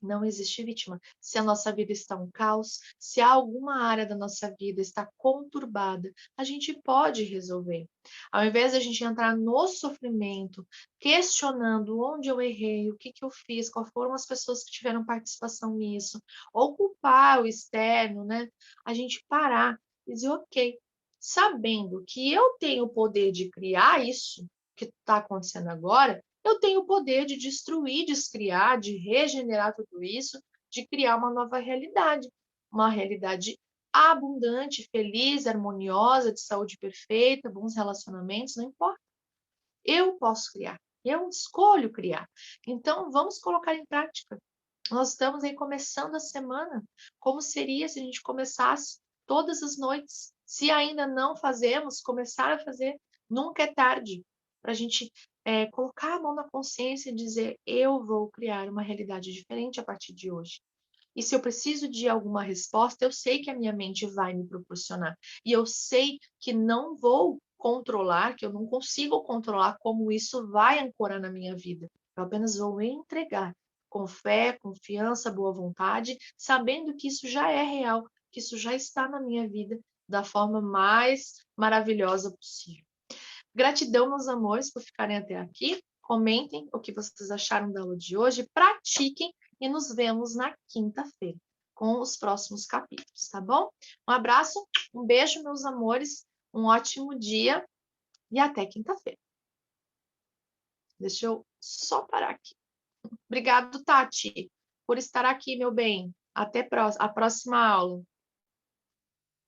Não existe vítima. Se a nossa vida está um caos, se há alguma área da nossa vida está conturbada, a gente pode resolver. Ao invés de a gente entrar no sofrimento, questionando onde eu errei, o que eu fiz, quais foram as pessoas que tiveram participação nisso, ou culpar o externo, né? A gente parar e dizer, ok, sabendo que eu tenho o poder de criar isso que está acontecendo agora, eu tenho o poder de destruir, descriar, de regenerar tudo isso, de criar uma nova realidade. Uma realidade abundante, feliz, harmoniosa, de saúde perfeita, bons relacionamentos, não importa. Eu posso criar, eu escolho criar. Então, vamos colocar em prática. Nós estamos aí começando a semana. Como seria se a gente começasse todas as noites? Se ainda não fazemos, começar a fazer. Nunca é tarde para a gente colocar a mão na consciência e dizer: eu vou criar uma realidade diferente a partir de hoje. E se eu preciso de alguma resposta, eu sei que a minha mente vai me proporcionar. E eu sei que não vou controlar, que eu não consigo controlar como isso vai ancorar na minha vida. Eu apenas vou entregar com fé, confiança, boa vontade, sabendo que isso já é real, que isso já está na minha vida da forma mais maravilhosa possível. Gratidão, meus amores, por ficarem até aqui. Comentem o que vocês acharam da aula de hoje, pratiquem e nos vemos na quinta-feira com os próximos capítulos, tá bom? Um abraço, um beijo, meus amores, um ótimo dia e até quinta-feira. Deixa eu só parar aqui. Obrigado, Tati, por estar aqui, meu bem. Até a próxima aula.